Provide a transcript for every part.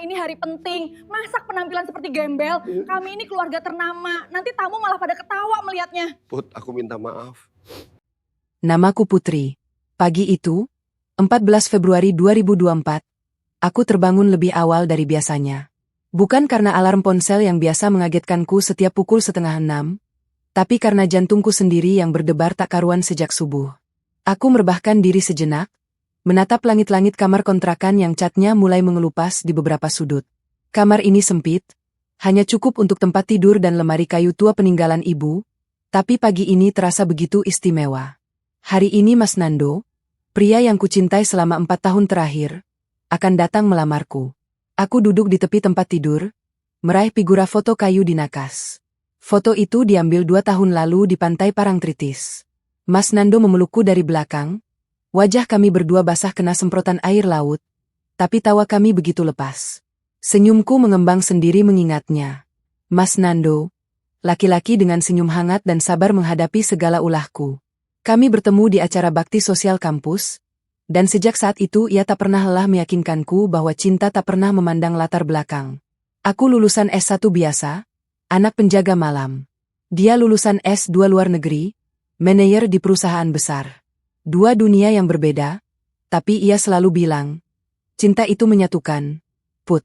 Ini hari penting, masak penampilan seperti gembel. Kami ini keluarga ternama, nanti tamu malah pada ketawa melihatnya. Put, aku minta maaf. Namaku Putri. Pagi itu, 14 Februari 2024, aku terbangun lebih awal dari biasanya. Bukan karena alarm ponsel yang biasa mengagetkanku setiap pukul 5:30, tapi karena jantungku sendiri yang berdebar tak karuan sejak subuh. Aku merebahkan diri sejenak, menatap langit-langit kamar kontrakan yang catnya mulai mengelupas di beberapa sudut. Kamar ini sempit, hanya cukup untuk tempat tidur dan lemari kayu tua peninggalan ibu, tapi pagi ini terasa begitu istimewa. Hari ini Mas Nando, pria yang kucintai selama 4 tahun terakhir, akan datang melamarku. Aku duduk di tepi tempat tidur, meraih figura foto kayu di nakas. Foto itu diambil 2 tahun lalu di pantai Parangtritis. Mas Nando memelukku dari belakang. Wajah kami berdua basah kena semprotan air laut, tapi tawa kami begitu lepas. Senyumku mengembang sendiri mengingatnya. Mas Nando, laki-laki dengan senyum hangat dan sabar menghadapi segala ulahku. Kami bertemu di acara bakti sosial kampus, dan sejak saat itu ia tak pernah lelah meyakinkanku bahwa cinta tak pernah memandang latar belakang. Aku lulusan S1 biasa, anak penjaga malam. Dia lulusan S2 luar negeri, manajer di perusahaan besar. 2 dunia yang berbeda, tapi ia selalu bilang, cinta itu menyatukan, Put,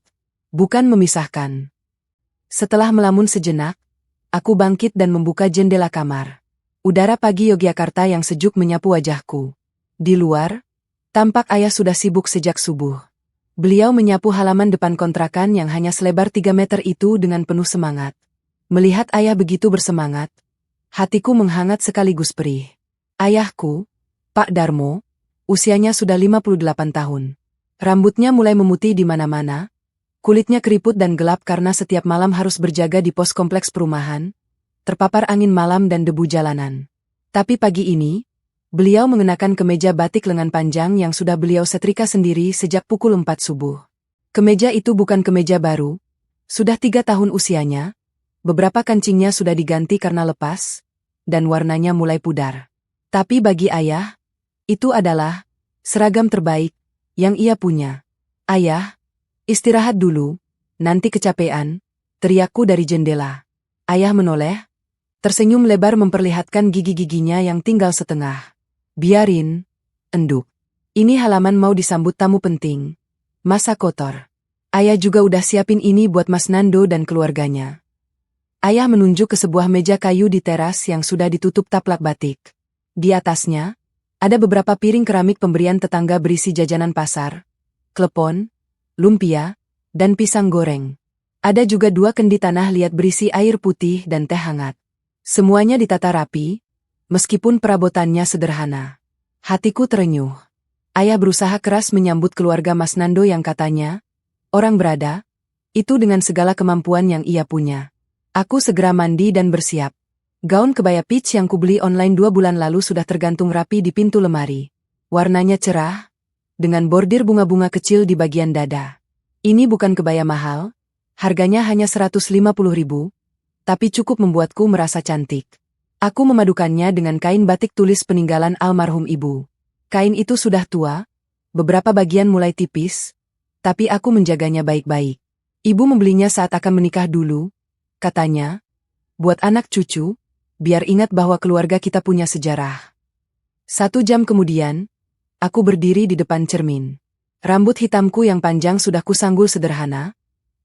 bukan memisahkan. Setelah melamun sejenak, aku bangkit dan membuka jendela kamar. Udara pagi Yogyakarta yang sejuk menyapu wajahku. Di luar, tampak ayah sudah sibuk sejak subuh. Beliau menyapu halaman depan kontrakan yang hanya selebar 3 meter itu dengan penuh semangat. Melihat ayah begitu bersemangat, hatiku menghangat sekaligus perih. Ayahku, Pak Darmo, usianya sudah 58 tahun. Rambutnya mulai memutih di mana-mana, kulitnya keriput dan gelap karena setiap malam harus berjaga di pos kompleks perumahan, terpapar angin malam dan debu jalanan. Tapi pagi ini, beliau mengenakan kemeja batik lengan panjang yang sudah beliau setrika sendiri sejak pukul 4 subuh. Kemeja itu bukan kemeja baru, sudah 3 tahun usianya, beberapa kancingnya sudah diganti karena lepas, dan warnanya mulai pudar. Tapi bagi ayah, itu adalah seragam terbaik yang ia punya. Ayah, istirahat dulu, nanti kecapean, teriakku dari jendela. Ayah menoleh, tersenyum lebar memperlihatkan gigi-giginya yang tinggal setengah. Biarin, enduk. Ini halaman mau disambut tamu penting. Masa kotor. Ayah juga udah siapin ini buat Mas Nando dan keluarganya. Ayah menunjuk ke sebuah meja kayu di teras yang sudah ditutup taplak batik. Di atasnya, ada beberapa piring keramik pemberian tetangga berisi jajanan pasar, klepon, lumpia, dan pisang goreng. Ada juga 2 kendi tanah liat berisi air putih dan teh hangat. Semuanya ditata rapi, meskipun perabotannya sederhana. Hatiku terenyuh. Ayah berusaha keras menyambut keluarga Mas Nando yang katanya, orang berada, itu dengan segala kemampuan yang ia punya. Aku segera mandi dan bersiap. Gaun kebaya peach yang kubeli online 2 bulan lalu sudah tergantung rapi di pintu lemari. Warnanya cerah, dengan bordir bunga-bunga kecil di bagian dada. Ini bukan kebaya mahal, harganya hanya 150.000, tapi cukup membuatku merasa cantik. Aku memadukannya dengan kain batik tulis peninggalan almarhum ibu. Kain itu sudah tua, beberapa bagian mulai tipis, tapi aku menjaganya baik-baik. Ibu membelinya saat akan menikah dulu, katanya, buat anak cucu, biar ingat bahwa keluarga kita punya sejarah. 1 jam kemudian, aku berdiri di depan cermin. Rambut hitamku yang panjang sudah kusanggul sederhana,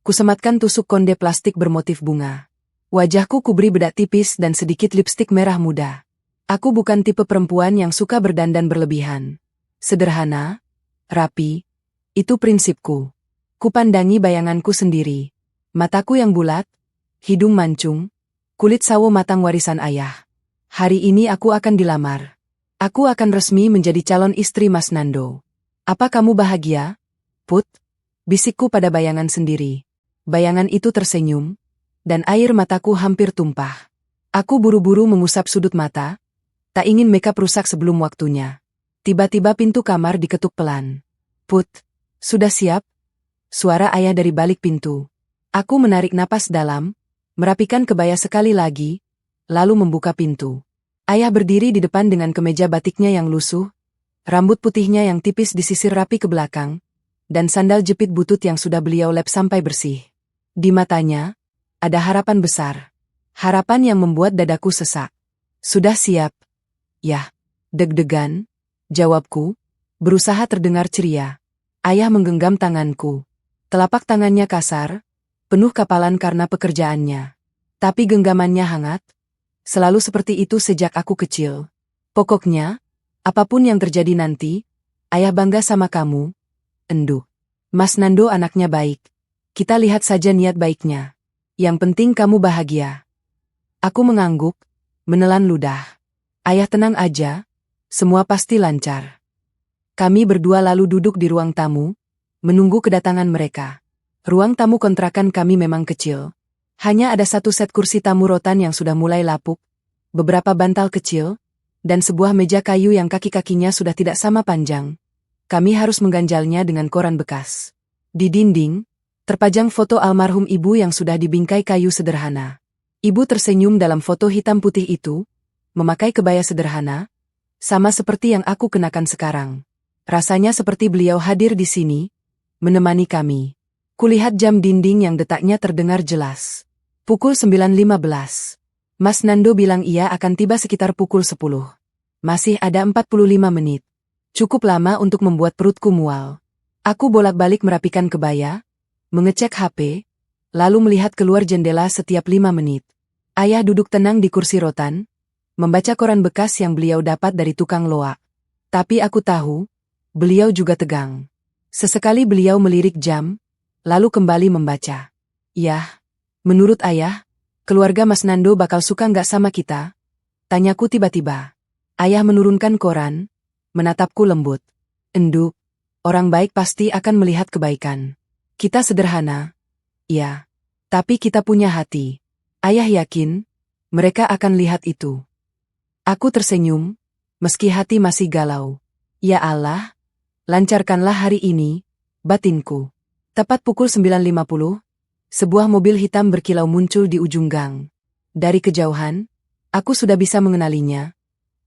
kusematkan tusuk konde plastik bermotif bunga. Wajahku kuberi bedak tipis dan sedikit lipstik merah muda. Aku bukan tipe perempuan yang suka berdandan berlebihan. Sederhana, rapi, itu prinsipku. Kupandangi bayanganku sendiri. Mataku yang bulat, hidung mancung, kulit sawo matang warisan ayah. Hari ini aku akan dilamar. Aku akan resmi menjadi calon istri Mas Nando. Apa kamu bahagia, Put? Bisikku pada bayangan sendiri. Bayangan itu tersenyum, dan air mataku hampir tumpah. Aku buru-buru mengusap sudut mata, tak ingin makeup rusak sebelum waktunya. Tiba-tiba pintu kamar diketuk pelan. Put, sudah siap? Suara ayah dari balik pintu. Aku menarik napas dalam, merapikan kebaya sekali lagi, lalu membuka pintu. Ayah berdiri di depan dengan kemeja batiknya yang lusuh, rambut putihnya yang tipis disisir rapi ke belakang, dan sandal jepit butut yang sudah beliau lap sampai bersih. Di matanya, ada harapan besar. Harapan yang membuat dadaku sesak. Sudah siap? Yah. Deg-degan, jawabku, berusaha terdengar ceria. Ayah menggenggam tanganku. Telapak tangannya kasar, penuh kapalan karena pekerjaannya. Tapi genggamannya hangat. Selalu seperti itu sejak aku kecil. Pokoknya, apapun yang terjadi nanti, ayah bangga sama kamu. Endu. Mas Nando anaknya baik. Kita lihat saja niat baiknya. Yang penting kamu bahagia. Aku mengangguk, menelan ludah. Ayah tenang aja, semua pasti lancar. Kami berdua lalu duduk di ruang tamu, menunggu kedatangan mereka. Ruang tamu kontrakan kami memang kecil. Hanya ada satu set kursi tamu rotan yang sudah mulai lapuk, beberapa bantal kecil, dan sebuah meja kayu yang kaki-kakinya sudah tidak sama panjang. Kami harus mengganjalnya dengan koran bekas. Di dinding, terpajang foto almarhum ibu yang sudah dibingkai kayu sederhana. Ibu tersenyum dalam foto hitam putih itu, memakai kebaya sederhana, sama seperti yang aku kenakan sekarang. Rasanya seperti beliau hadir di sini, menemani kami. Kulihat jam dinding yang detaknya terdengar jelas. Pukul 9.15. Mas Nando bilang ia akan tiba sekitar pukul 10. Masih ada 45 menit. Cukup lama untuk membuat perutku mual. Aku bolak-balik merapikan kebaya, mengecek HP, lalu melihat keluar jendela setiap 5 menit. Ayah duduk tenang di kursi rotan, membaca koran bekas yang beliau dapat dari tukang loak. Tapi aku tahu, beliau juga tegang. Sesekali beliau melirik jam, lalu kembali membaca. Yah, menurut ayah, keluarga Mas Nando bakal suka nggak sama kita? Tanyaku tiba-tiba. Ayah menurunkan koran, menatapku lembut. Endu, orang baik pasti akan melihat kebaikan. Kita sederhana. Ya, tapi kita punya hati. Ayah yakin, mereka akan lihat itu. Aku tersenyum, meski hati masih galau. Ya Allah, lancarkanlah hari ini, batinku. Tepat pukul 9.50, sebuah mobil hitam berkilau muncul di ujung gang. Dari kejauhan, aku sudah bisa mengenalinya.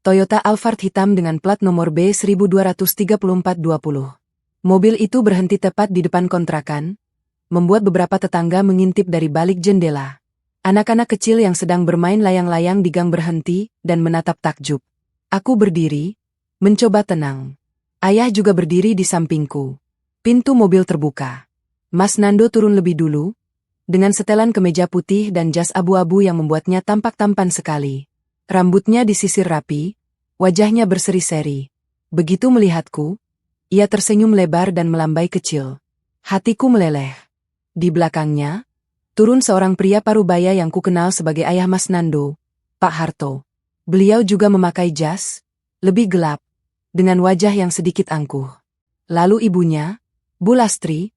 Toyota Alphard hitam dengan plat nomor B123420. Mobil itu berhenti tepat di depan kontrakan, membuat beberapa tetangga mengintip dari balik jendela. Anak-anak kecil yang sedang bermain layang-layang di gang berhenti dan menatap takjub. Aku berdiri, mencoba tenang. Ayah juga berdiri di sampingku. Pintu mobil terbuka. Mas Nando turun lebih dulu, dengan setelan kemeja putih dan jas abu-abu yang membuatnya tampak tampan sekali. Rambutnya disisir rapi, wajahnya berseri-seri. Begitu melihatku, ia tersenyum lebar dan melambai kecil. Hatiku meleleh. Di belakangnya, turun seorang pria parubaya yang kukenal sebagai ayah Mas Nando, Pak Harto. Beliau juga memakai jas, lebih gelap, dengan wajah yang sedikit angkuh. Lalu ibunya, Bu Lastri,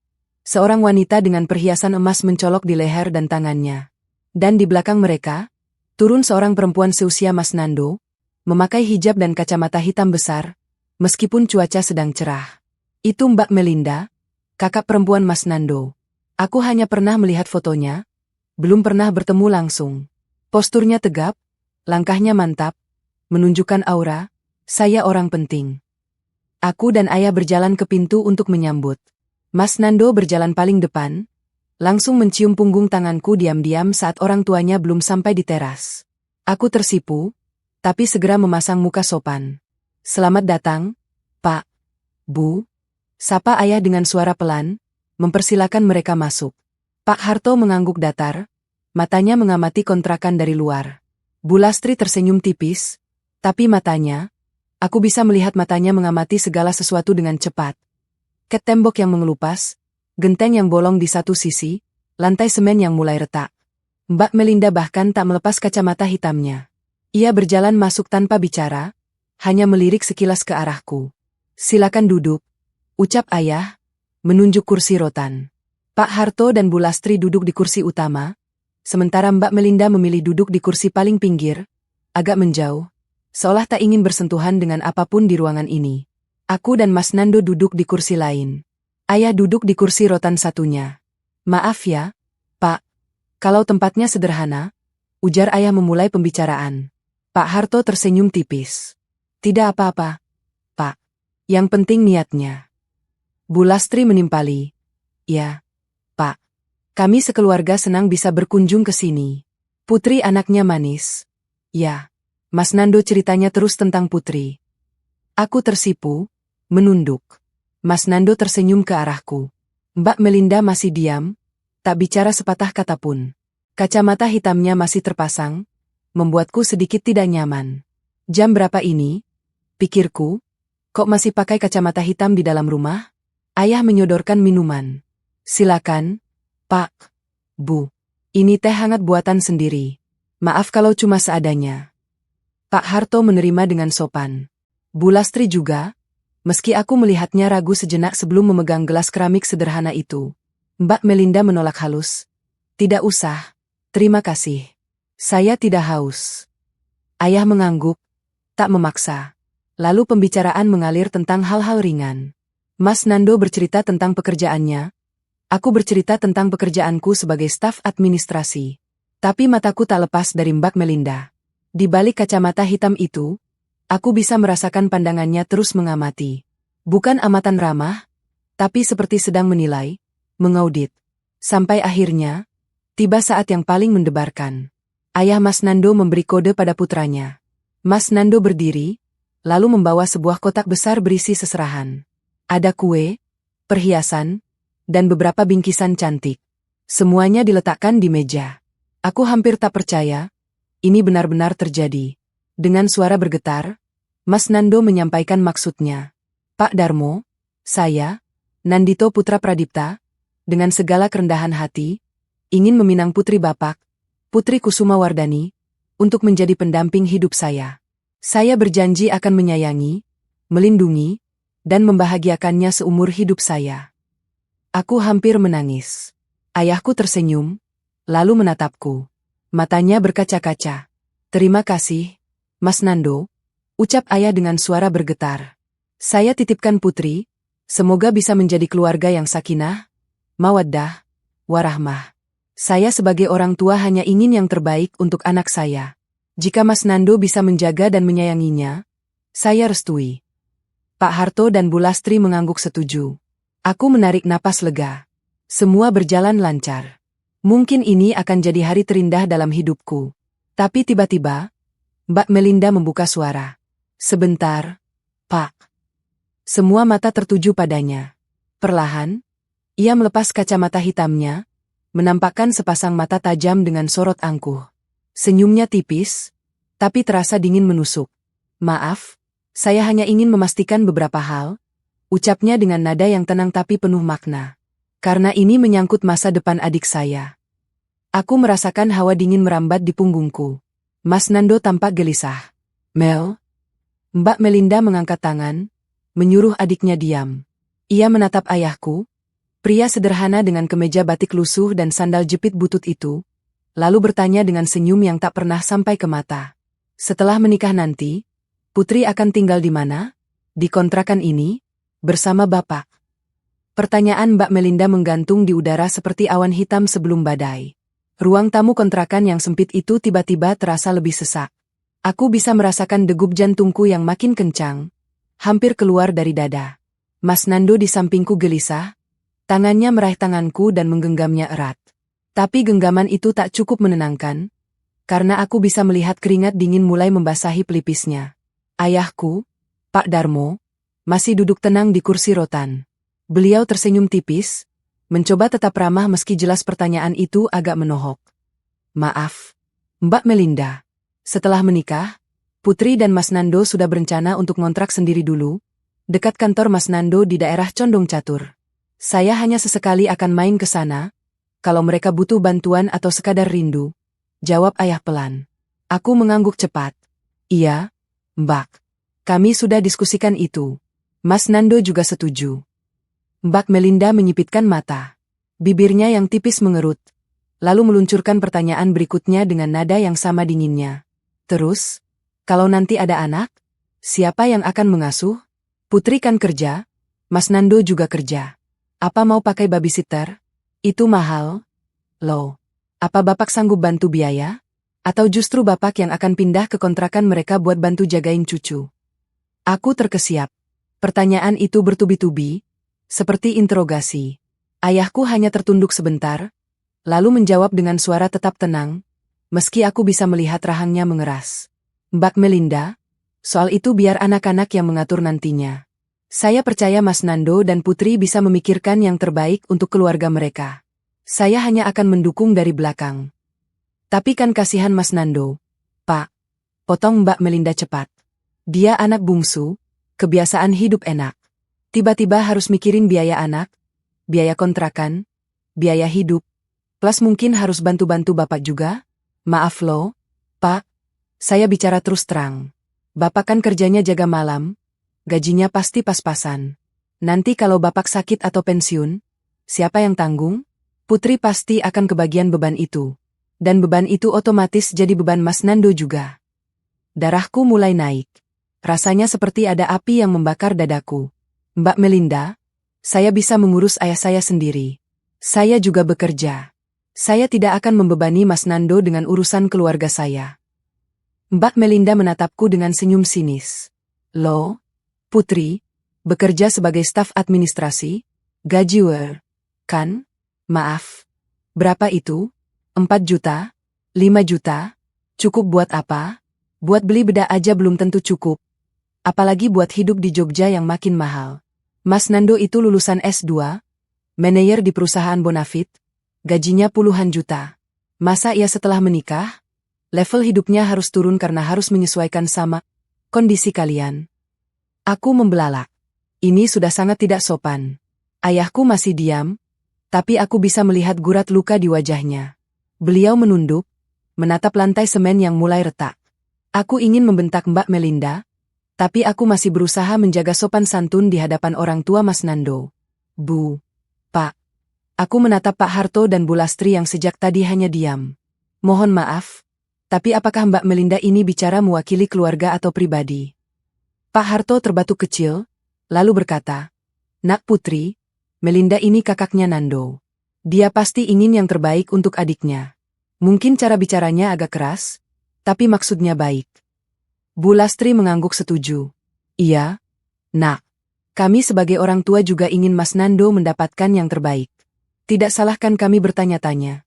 seorang wanita dengan perhiasan emas mencolok di leher dan tangannya. Dan di belakang mereka, turun seorang perempuan seusia Mas Nando, memakai hijab dan kacamata hitam besar, meskipun cuaca sedang cerah. Itu Mbak Melinda, kakak perempuan Mas Nando. Aku hanya pernah melihat fotonya, belum pernah bertemu langsung. Posturnya tegap, langkahnya mantap, menunjukkan aura, saya orang penting. Aku dan ayah berjalan ke pintu untuk menyambut. Mas Nando berjalan paling depan, langsung mencium punggung tanganku diam-diam saat orang tuanya belum sampai di teras. Aku tersipu, tapi segera memasang muka sopan. Selamat datang, Pak, Bu. Sapa ayah dengan suara pelan, mempersilakan mereka masuk. Pak Harto mengangguk datar, matanya mengamati kontrakan dari luar. Bu Lastri tersenyum tipis, tapi matanya, aku bisa melihat matanya mengamati segala sesuatu dengan cepat. Ket tembok yang mengelupas, genteng yang bolong di satu sisi, lantai semen yang mulai retak. Mbak Melinda bahkan tak melepas kacamata hitamnya. Ia berjalan masuk tanpa bicara, hanya melirik sekilas ke arahku. Silakan duduk, ucap ayah, menunjuk kursi rotan. Pak Harto dan Bu Lastri duduk di kursi utama, sementara Mbak Melinda memilih duduk di kursi paling pinggir, agak menjauh, seolah tak ingin bersentuhan dengan apapun di ruangan ini. Aku dan Mas Nando duduk di kursi lain. Ayah duduk di kursi rotan satunya. Maaf ya, Pak. Kalau tempatnya sederhana, ujar ayah memulai pembicaraan. Pak Harto tersenyum tipis. Tidak apa-apa, Pak. Yang penting niatnya. Bu Lastri menimpali. Ya, Pak. Kami sekeluarga senang bisa berkunjung ke sini. Putri anaknya manis. Ya, Mas Nando ceritanya terus tentang Putri. Aku tersipu, menunduk. Mas Nando tersenyum ke arahku. Mbak Melinda masih diam, tak bicara sepatah kata pun. Kacamata hitamnya masih terpasang, membuatku sedikit tidak nyaman. Jam berapa ini? Pikirku, kok masih pakai kacamata hitam di dalam rumah? Ayah menyodorkan minuman. Silakan, Pak, Bu. Ini teh hangat buatan sendiri. Maaf kalau cuma seadanya. Pak Harto menerima dengan sopan. Bu Lastri juga, meski aku melihatnya ragu sejenak sebelum memegang gelas keramik sederhana itu. Mbak Melinda menolak halus. Tidak usah, terima kasih. Saya tidak haus. Ayah mengangguk, tak memaksa. Lalu pembicaraan mengalir tentang hal-hal ringan. Mas Nando bercerita tentang pekerjaannya. Aku bercerita tentang pekerjaanku sebagai staf administrasi. Tapi mataku tak lepas dari Mbak Melinda. Di balik kacamata hitam itu, aku bisa merasakan pandangannya terus mengamati. Bukan amatan ramah, tapi seperti sedang menilai, mengaudit. Sampai akhirnya, tiba saat yang paling mendebarkan. Ayah Mas Nando memberi kode pada putranya. Mas Nando berdiri, lalu membawa sebuah kotak besar berisi seserahan. Ada kue, perhiasan, dan beberapa bingkisan cantik. Semuanya diletakkan di meja. Aku hampir tak percaya, ini benar-benar terjadi. Dengan suara bergetar, Mas Nando menyampaikan maksudnya. Pak Darmo, saya, Nandito Putra Pradipta, dengan segala kerendahan hati, ingin meminang putri Bapak, Putri Kusuma Wardani, untuk menjadi pendamping hidup saya. Saya berjanji akan menyayangi, melindungi, dan membahagiakannya seumur hidup saya. Aku hampir menangis. Ayahku tersenyum, lalu menatapku. Matanya berkaca-kaca. Terima kasih, Mas Nando, ucap ayah dengan suara bergetar. Saya titipkan Putri, semoga bisa menjadi keluarga yang sakinah, mawaddah, warahmah. Saya sebagai orang tua hanya ingin yang terbaik untuk anak saya. Jika Mas Nando bisa menjaga dan menyayanginya, saya restui. Pak Harto dan Bu Lastri mengangguk setuju. Aku menarik napas lega. Semua berjalan lancar. Mungkin ini akan jadi hari terindah dalam hidupku. Tapi tiba-tiba, Mbak Melinda membuka suara. Sebentar, Pak. Semua mata tertuju padanya. Perlahan, ia melepas kacamata hitamnya, menampakkan sepasang mata tajam dengan sorot angkuh. Senyumnya tipis, tapi terasa dingin menusuk. Maaf, saya hanya ingin memastikan beberapa hal, ucapnya dengan nada yang tenang tapi penuh makna. Karena ini menyangkut masa depan adik saya. Aku merasakan hawa dingin merambat di punggungku. Mas Nando tampak gelisah. Mel? Mbak Melinda mengangkat tangan, menyuruh adiknya diam. Ia menatap ayahku, pria sederhana dengan kemeja batik lusuh dan sandal jepit butut itu, lalu bertanya dengan senyum yang tak pernah sampai ke mata. Setelah menikah nanti, Putri akan tinggal di mana? Di kontrakan ini? Bersama Bapak. Pertanyaan Mbak Melinda menggantung di udara seperti awan hitam sebelum badai. Ruang tamu kontrakan yang sempit itu tiba-tiba terasa lebih sesak. Aku bisa merasakan degup jantungku yang makin kencang, hampir keluar dari dada. Mas Nando di sampingku gelisah, tangannya meraih tanganku dan menggenggamnya erat. Tapi genggaman itu tak cukup menenangkan, karena aku bisa melihat keringat dingin mulai membasahi pelipisnya. Ayahku, Pak Darmo, masih duduk tenang di kursi rotan. Beliau tersenyum tipis, mencoba tetap ramah meski jelas pertanyaan itu agak menohok. Maaf, Mbak Melinda. Setelah menikah, Putri dan Mas Nando sudah berencana untuk ngontrak sendiri dulu, dekat kantor Mas Nando di daerah Condong Catur. Saya hanya sesekali akan main ke sana, kalau mereka butuh bantuan atau sekadar rindu, jawab ayah pelan. Aku mengangguk cepat. Iya, Mbak. Kami sudah diskusikan itu. Mas Nando juga setuju. Mbak Melinda menyipitkan mata. Bibirnya yang tipis mengerut, lalu meluncurkan pertanyaan berikutnya dengan nada yang sama dinginnya. Terus, kalau nanti ada anak, siapa yang akan mengasuh? Putri kan kerja, Mas Nando juga kerja. Apa mau pakai babysitter? Itu mahal. Loh, apa Bapak sanggup bantu biaya? Atau justru Bapak yang akan pindah ke kontrakan mereka buat bantu jagain cucu? Aku terkesiap. Pertanyaan itu bertubi-tubi, Seperti interogasi. Ayahku hanya tertunduk sebentar, lalu menjawab dengan suara tetap tenang, meski aku bisa melihat rahangnya mengeras. Mbak Melinda, soal itu biar anak-anak yang mengatur nantinya. Saya percaya Mas Nando dan Putri bisa memikirkan yang terbaik untuk keluarga mereka. Saya hanya akan mendukung dari belakang. Tapi kan kasihan Mas Nando. Pak, potong Mbak Melinda cepat. Dia anak bungsu, kebiasaan hidup enak. Tiba-tiba harus mikirin biaya anak, biaya kontrakan, biaya hidup, plus mungkin harus bantu-bantu Bapak juga. Maaf loh, Pak. Saya bicara terus terang. Bapak kan kerjanya jaga malam, gajinya pasti pas-pasan. Nanti kalau Bapak sakit atau pensiun, siapa yang tanggung? Putri pasti akan kebagian beban itu. Dan beban itu otomatis jadi beban Mas Nando juga. Darahku mulai naik. Rasanya seperti ada api yang membakar dadaku. Mbak Melinda, saya bisa mengurus ayah saya sendiri. Saya juga bekerja. Saya tidak akan membebani Mas Nando dengan urusan keluarga saya. Mbak Melinda menatapku dengan senyum sinis. Loh, Putri, bekerja sebagai staf administrasi, gaji kan? Maaf. Berapa itu? 4 juta? 5 juta? Cukup buat apa? Buat beli beda aja belum tentu cukup. Apalagi buat hidup di Jogja yang makin mahal. Mas Nando itu lulusan S2, manajer di perusahaan Bonafit, gajinya puluhan juta. Masa ia setelah menikah, level hidupnya harus turun karena harus menyesuaikan sama kondisi kalian? Aku membelalak. Ini sudah sangat tidak sopan. Ayahku masih diam, tapi aku bisa melihat gurat luka di wajahnya. Beliau menunduk, menatap lantai semen yang mulai retak. Aku ingin membentak Mbak Melinda, tapi aku masih berusaha menjaga sopan santun di hadapan orang tua Mas Nando. Bu, Pak. Aku menatap Pak Harto dan Bu Lastri yang sejak tadi hanya diam. Mohon maaf, tapi apakah Mbak Melinda ini bicara mewakili keluarga atau pribadi? Pak Harto terbatuk kecil, lalu berkata, Nak Putri, Melinda ini kakaknya Nando. Dia pasti ingin yang terbaik untuk adiknya. Mungkin cara bicaranya agak keras, tapi maksudnya baik. Bu Lastri mengangguk setuju. Iya, Nak. Kami sebagai orang tua juga ingin Mas Nando mendapatkan yang terbaik. Tidak salahkan kami bertanya-tanya.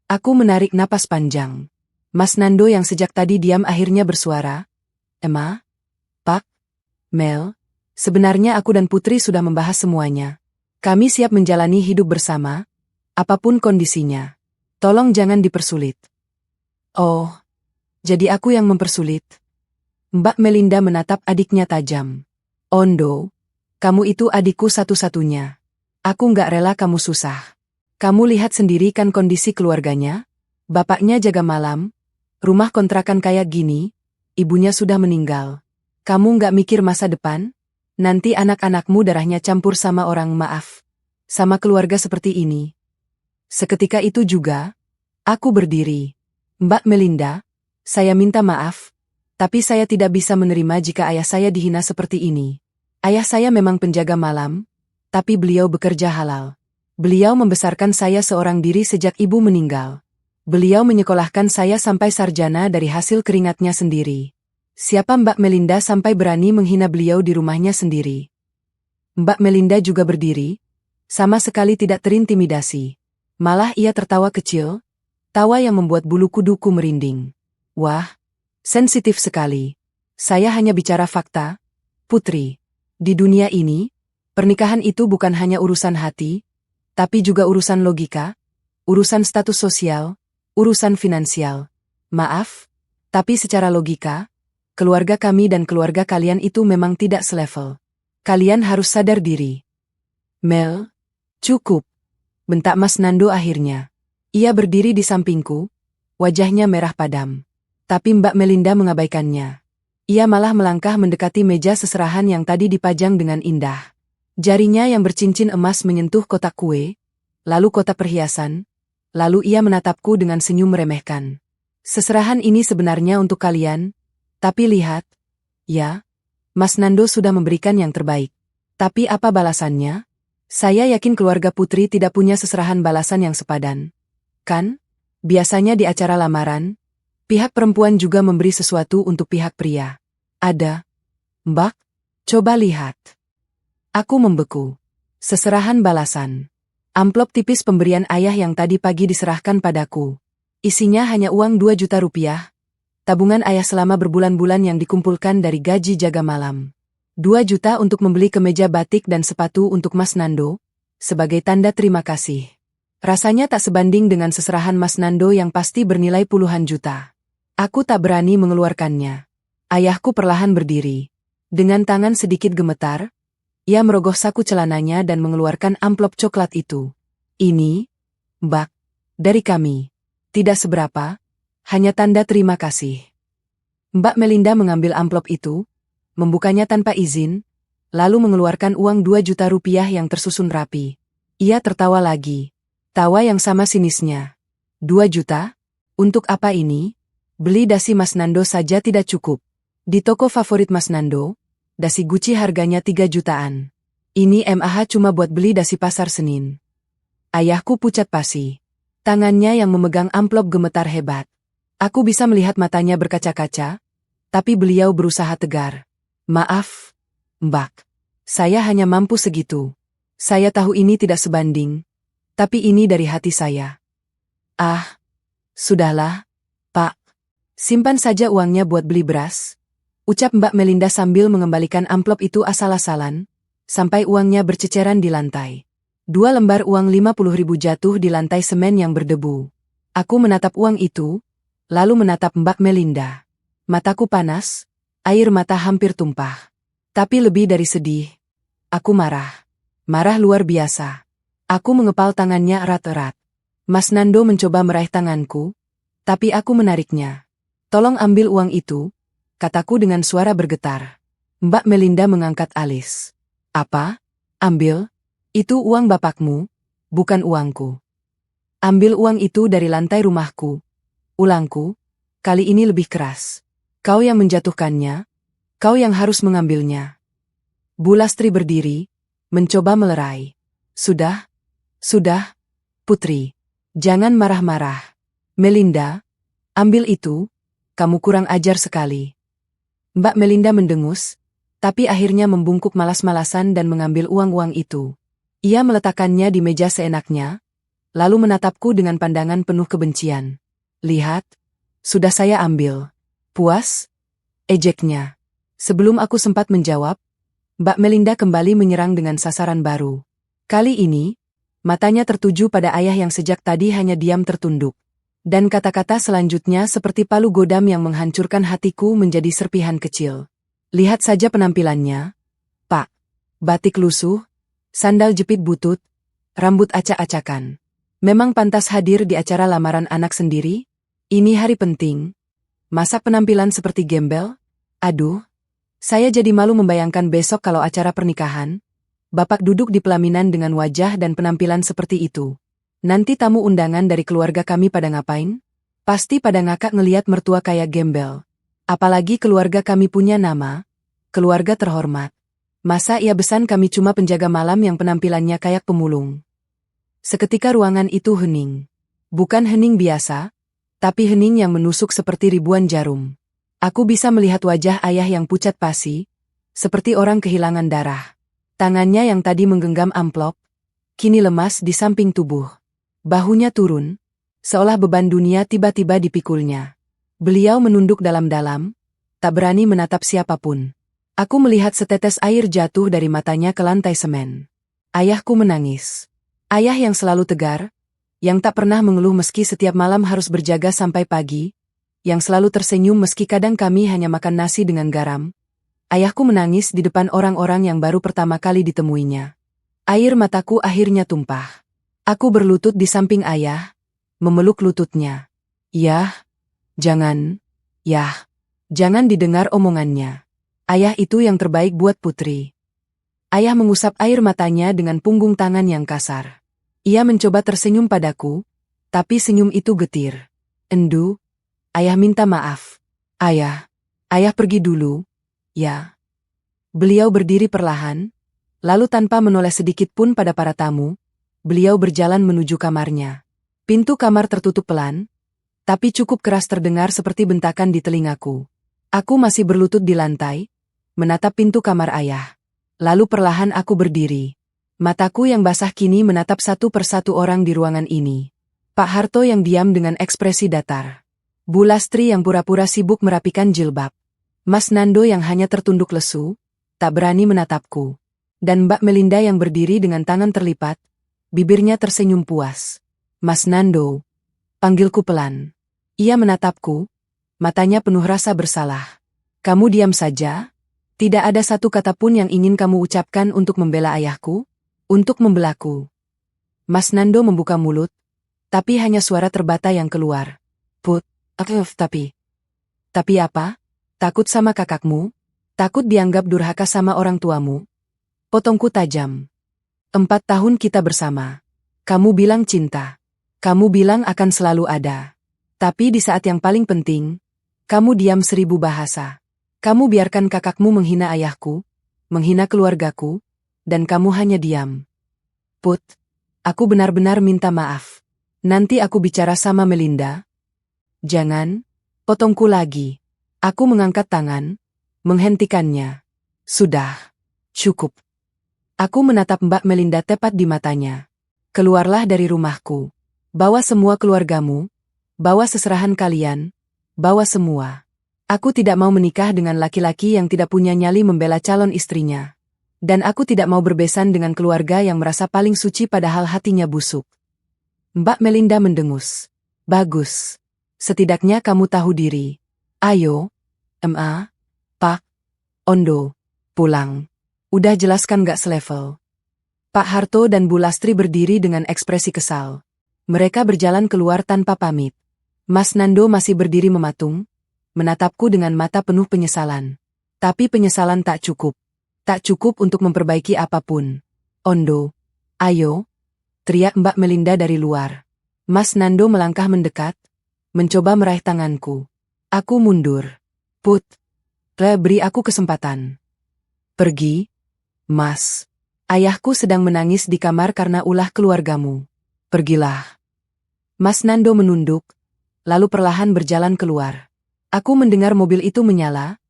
Aku menarik napas panjang. Mas Nando yang sejak tadi diam akhirnya bersuara. Emma? Pak? Mel? Sebenarnya aku dan Putri sudah membahas semuanya. Kami siap menjalani hidup bersama, apapun kondisinya. Tolong jangan dipersulit. Oh, jadi aku yang mempersulit? Mbak Melinda menatap adiknya tajam. Ondo, kamu itu adikku satu-satunya. Aku nggak rela kamu susah. Kamu lihat sendiri kan kondisi keluarganya? Bapaknya jaga malam, rumah kontrakan kayak gini, ibunya sudah meninggal. Kamu nggak mikir masa depan? Nanti anak-anakmu darahnya campur sama orang sama keluarga seperti ini. Seketika itu juga, aku berdiri. Mbak Melinda, saya minta maaf, tapi saya tidak bisa menerima jika ayah saya dihina seperti ini. Ayah saya memang penjaga malam, tapi beliau bekerja halal. Beliau membesarkan saya seorang diri sejak ibu meninggal. Beliau menyekolahkan saya sampai sarjana dari hasil keringatnya sendiri. Siapa Mbak Melinda sampai berani menghina beliau di rumahnya sendiri? Mbak Melinda juga berdiri, sama sekali tidak terintimidasi. Malah ia tertawa kecil, tawa yang membuat bulu kuduku merinding. Wah, sensitif sekali. Saya hanya bicara fakta, Putri. Di dunia ini, pernikahan itu bukan hanya urusan hati, tapi juga urusan logika, urusan status sosial, urusan finansial. Maaf, tapi secara logika, keluarga kami dan keluarga kalian itu memang tidak selevel. Kalian harus sadar diri. Mel, cukup. Bentak Mas Nando akhirnya. Ia berdiri di sampingku, wajahnya merah padam. Tapi Mbak Melinda mengabaikannya. Ia malah melangkah mendekati meja seserahan yang tadi dipajang dengan indah. Jarinya yang bercincin emas menyentuh kotak kue, lalu kotak perhiasan, lalu ia menatapku dengan senyum meremehkan. Seserahan ini sebenarnya untuk kalian, tapi lihat, ya, Mas Nando sudah memberikan yang terbaik. Tapi apa balasannya? Saya yakin keluarga Putri tidak punya seserahan balasan yang sepadan. Kan? Biasanya di acara lamaran, pihak perempuan juga memberi sesuatu untuk pihak pria. Ada. Mbak, coba lihat. Aku membeku. Seserahan balasan. Amplop tipis pemberian ayah yang tadi pagi diserahkan padaku. Isinya hanya uang 2 juta rupiah. Tabungan ayah selama berbulan-bulan yang dikumpulkan dari gaji jaga malam. 2 juta untuk membeli kemeja batik dan sepatu untuk Mas Nando, sebagai tanda terima kasih. Rasanya tak sebanding dengan seserahan Mas Nando yang pasti bernilai puluhan juta. Aku tak berani mengeluarkannya. Ayahku perlahan berdiri. Dengan tangan sedikit gemetar, ia merogoh saku celananya dan mengeluarkan amplop coklat itu. Ini, Mbak, dari kami. Tidak seberapa, hanya tanda terima kasih. Mbak Melinda mengambil amplop itu, membukanya tanpa izin, lalu mengeluarkan uang 2 juta rupiah yang tersusun rapi. Ia tertawa lagi. Tawa yang sama sinisnya. 2 juta? Untuk apa ini? Beli dasi Mas Nando saja tidak cukup. Di toko favorit Mas Nando, dasi Gucci harganya 3 jutaan. Ini MAH cuma buat beli dasi pasar Senin. Ayahku pucat pasi. Tangannya yang memegang amplop gemetar hebat. Aku bisa melihat matanya berkaca-kaca, tapi beliau berusaha tegar. Maaf, Mbak. Saya hanya mampu segitu. Saya tahu ini tidak sebanding, tapi ini dari hati saya. Ah, sudahlah, Pak. Simpan saja uangnya buat beli beras. Ucap Mbak Melinda sambil mengembalikan amplop itu asal-asalan, sampai uangnya berceceran di lantai. 2 lembar uang 50.000 jatuh di lantai semen yang berdebu. Aku menatap uang itu, lalu menatap Mbak Melinda. Mataku panas, air mata hampir tumpah. Tapi lebih dari sedih, aku marah. Marah luar biasa. Aku mengepal tangannya erat-erat. Mas Nando mencoba meraih tanganku, tapi aku menariknya. Tolong ambil uang itu, kataku dengan suara bergetar. Mbak Melinda mengangkat alis. Apa? Ambil? Itu uang bapakmu, bukan uangku. Ambil uang itu dari lantai rumahku. Ulangku, kali ini lebih keras. Kau yang menjatuhkannya, kau yang harus mengambilnya. Bu Lastri berdiri, mencoba melerai. Sudah, Putri. Jangan marah-marah. Melinda, ambil itu, kamu kurang ajar sekali. Mbak Melinda mendengus, tapi akhirnya membungkuk malas-malasan dan mengambil uang-uang itu. Ia meletakkannya di meja seenaknya, lalu menatapku dengan pandangan penuh kebencian. Lihat, sudah saya ambil. Puas? Ejeknya. Sebelum aku sempat menjawab, Mbak Melinda kembali menyerang dengan sasaran baru. Kali ini, matanya tertuju pada ayah yang sejak tadi hanya diam tertunduk. Dan kata-kata selanjutnya seperti palu godam yang menghancurkan hatiku menjadi serpihan kecil. Lihat saja penampilannya, Pak. Batik lusuh, sandal jepit butut, rambut acak-acakan. Memang pantas hadir di acara lamaran anak sendiri? Ini hari penting. Masa penampilan seperti gembel? Aduh, saya jadi malu membayangkan besok kalau acara pernikahan. Bapak duduk di pelaminan dengan wajah dan penampilan seperti itu. Nanti tamu undangan dari keluarga kami pada ngapain? Pasti pada ngakak ngeliat mertua kayak gembel. Apalagi keluarga kami punya nama, keluarga terhormat. Masa ia besan kami cuma penjaga malam yang penampilannya kayak pemulung? Seketika ruangan itu hening. Bukan hening biasa, tapi hening yang menusuk seperti ribuan jarum. Aku bisa melihat wajah ayah yang pucat pasi, seperti orang kehilangan darah. Tangannya yang tadi menggenggam amplop, kini lemas di samping tubuh. Bahunya turun, seolah beban dunia tiba-tiba dipikulnya. Beliau menunduk dalam-dalam, tak berani menatap siapapun. Aku melihat setetes air jatuh dari matanya ke lantai semen. Ayahku menangis. Ayah yang selalu tegar, yang tak pernah mengeluh meski setiap malam harus berjaga sampai pagi, yang selalu tersenyum meski kadang kami hanya makan nasi dengan garam. Ayahku menangis di depan orang-orang yang baru pertama kali ditemuinya. Air mataku akhirnya tumpah. Aku berlutut di samping ayah, memeluk lututnya. Jangan didengar omongannya. Ayah itu yang terbaik buat Putri. Ayah mengusap air matanya dengan punggung tangan yang kasar. Ia mencoba tersenyum padaku, tapi senyum itu getir. Endu, ayah minta maaf. Ayah pergi dulu, ya. Beliau berdiri perlahan, lalu tanpa menoleh sedikit pun pada para tamu, beliau berjalan menuju kamarnya. Pintu kamar tertutup pelan, tapi cukup keras terdengar seperti bentakan di telingaku. Aku masih berlutut di lantai, menatap pintu kamar ayah. Lalu perlahan aku berdiri. Mataku yang basah kini menatap satu persatu orang di ruangan ini. Pak Harto yang diam dengan ekspresi datar. Bu Lastri yang pura-pura sibuk merapikan jilbab. Mas Nando yang hanya tertunduk lesu, tak berani menatapku. Dan Mbak Melinda yang berdiri dengan tangan terlipat, bibirnya tersenyum puas. Mas Nando, panggilku pelan. Ia menatapku, matanya penuh rasa bersalah. Kamu diam saja? Tidak ada satu kata pun yang ingin kamu ucapkan untuk membela ayahku? Untuk membelaku? Mas Nando membuka mulut, tapi hanya suara terbata yang keluar. Put, tapi apa? Takut sama kakakmu? Takut dianggap durhaka sama orang tuamu? Potongku tajam. 4 tahun kita bersama. Kamu bilang cinta. Kamu bilang akan selalu ada. Tapi di saat yang paling penting, kamu diam 1000 bahasa. Kamu biarkan kakakmu menghina ayahku, menghina keluargaku, dan kamu hanya diam. Put, aku benar-benar minta maaf. Nanti aku bicara sama Melinda. Jangan, potongku lagi. Aku mengangkat tangan, menghentikannya. Sudah, cukup. Aku menatap Mbak Melinda tepat di matanya. Keluarlah dari rumahku. Bawa semua keluargamu, bawa seserahan kalian, bawa semua. Aku tidak mau menikah dengan laki-laki yang tidak punya nyali membela calon istrinya. Dan aku tidak mau berbesan dengan keluarga yang merasa paling suci padahal hatinya busuk. Mbak Melinda mendengus. Bagus. Setidaknya kamu tahu diri. Ayo, Pak, Ondo, pulang. Udah jelaskan gak selevel? Pak Harto dan Bu Lastri berdiri dengan ekspresi kesal. Mereka berjalan keluar tanpa pamit. Mas Nando masih berdiri mematung, menatapku dengan mata penuh penyesalan. Tapi penyesalan tak cukup. Tak cukup untuk memperbaiki apapun. Ondo, ayo, teriak Mbak Melinda dari luar. Mas Nando melangkah mendekat, mencoba meraih tanganku. Aku mundur. Put, beri aku kesempatan. Pergi, Mas. Ayahku sedang menangis di kamar karena ulah keluargamu. Pergilah. Mas Nando menunduk, lalu perlahan berjalan keluar. Aku mendengar mobil itu menyala,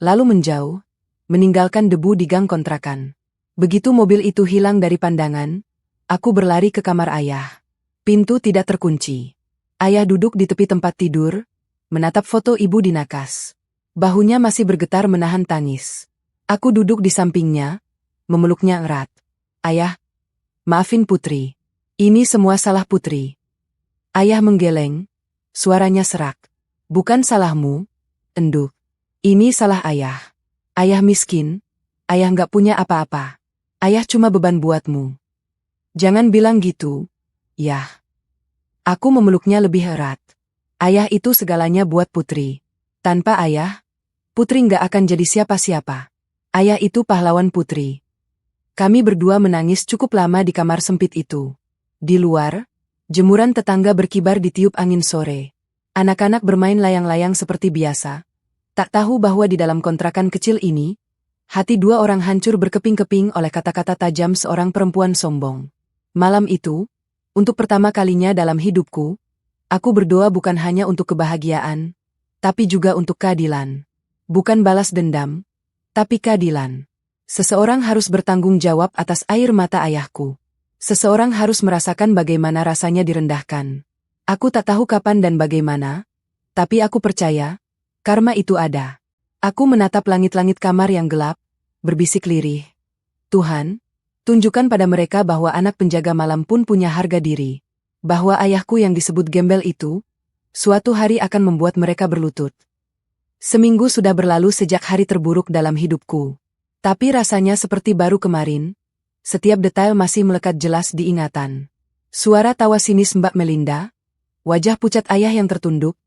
lalu menjauh, meninggalkan debu di gang kontrakan. Begitu mobil itu hilang dari pandangan, aku berlari ke kamar ayah. Pintu tidak terkunci. Ayah duduk di tepi tempat tidur, menatap foto ibu di nakas. Bahunya masih bergetar menahan tangis. Aku duduk di sampingnya, memeluknya erat. Ayah, maafin Putri. Ini semua salah Putri. Ayah menggeleng, suaranya serak. Bukan salahmu, Enduk. Ini salah ayah. Ayah miskin, ayah nggak punya apa-apa. Ayah cuma beban buatmu. Jangan bilang gitu, Yah. Aku memeluknya lebih erat. Ayah itu segalanya buat Putri. Tanpa ayah, Putri nggak akan jadi siapa-siapa. Ayah itu pahlawan Putri. Kami berdua menangis cukup lama di kamar sempit itu. Di luar, jemuran tetangga berkibar ditiup angin sore. Anak-anak bermain layang-layang seperti biasa. Tak tahu bahwa di dalam kontrakan kecil ini, hati 2 orang hancur berkeping-keping oleh kata-kata tajam seorang perempuan sombong. Malam itu, untuk pertama kalinya dalam hidupku, aku berdoa bukan hanya untuk kebahagiaan, tapi juga untuk keadilan. Bukan balas dendam, tapi keadilan. Seseorang harus bertanggung jawab atas air mata ayahku. Seseorang harus merasakan bagaimana rasanya direndahkan. Aku tak tahu kapan dan bagaimana, tapi aku percaya, karma itu ada. Aku menatap langit-langit kamar yang gelap, berbisik lirih. Tuhan, tunjukkan pada mereka bahwa anak penjaga malam pun punya harga diri. Bahwa ayahku yang disebut gembel itu, suatu hari akan membuat mereka berlutut. Seminggu sudah berlalu sejak hari terburuk dalam hidupku. Tapi rasanya seperti baru kemarin, setiap detail masih melekat jelas di ingatan. Suara tawa sinis Mbak Melinda, wajah pucat ayah yang tertunduk,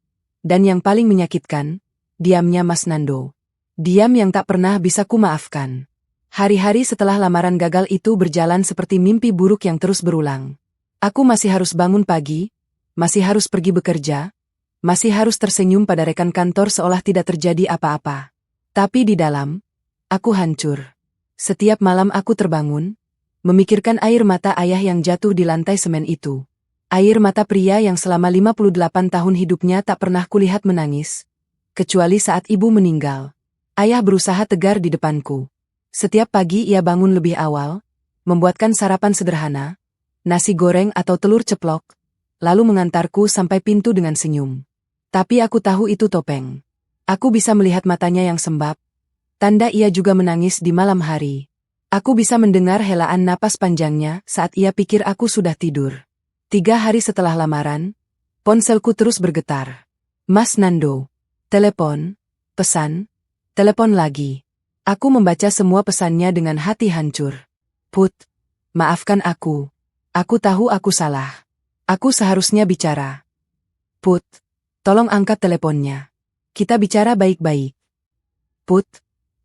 dan yang paling menyakitkan, diamnya Mas Nando. Diam yang tak pernah bisa kumaafkan. Hari-hari setelah lamaran gagal itu berjalan seperti mimpi buruk yang terus berulang. Aku masih harus bangun pagi, masih harus pergi bekerja, masih harus tersenyum pada rekan kantor seolah tidak terjadi apa-apa. Tapi di dalam, aku hancur. Setiap malam aku terbangun, memikirkan air mata ayah yang jatuh di lantai semen itu. Air mata pria yang selama 58 tahun hidupnya tak pernah kulihat menangis. Kecuali saat ibu meninggal. Ayah berusaha tegar di depanku. Setiap pagi ia bangun lebih awal, membuatkan sarapan sederhana, nasi goreng atau telur ceplok, lalu mengantarku sampai pintu dengan senyum. Tapi aku tahu itu topeng. Aku bisa melihat matanya yang sembab, tanda ia juga menangis di malam hari. Aku bisa mendengar helaan napas panjangnya saat ia pikir aku sudah tidur. 3 hari setelah lamaran, ponselku terus bergetar. Mas Nando. Telepon, pesan, telepon lagi. Aku membaca semua pesannya dengan hati hancur. Put, maafkan aku. Aku tahu aku salah. Aku seharusnya bicara. Put, tolong angkat teleponnya. Kita bicara baik-baik. Put,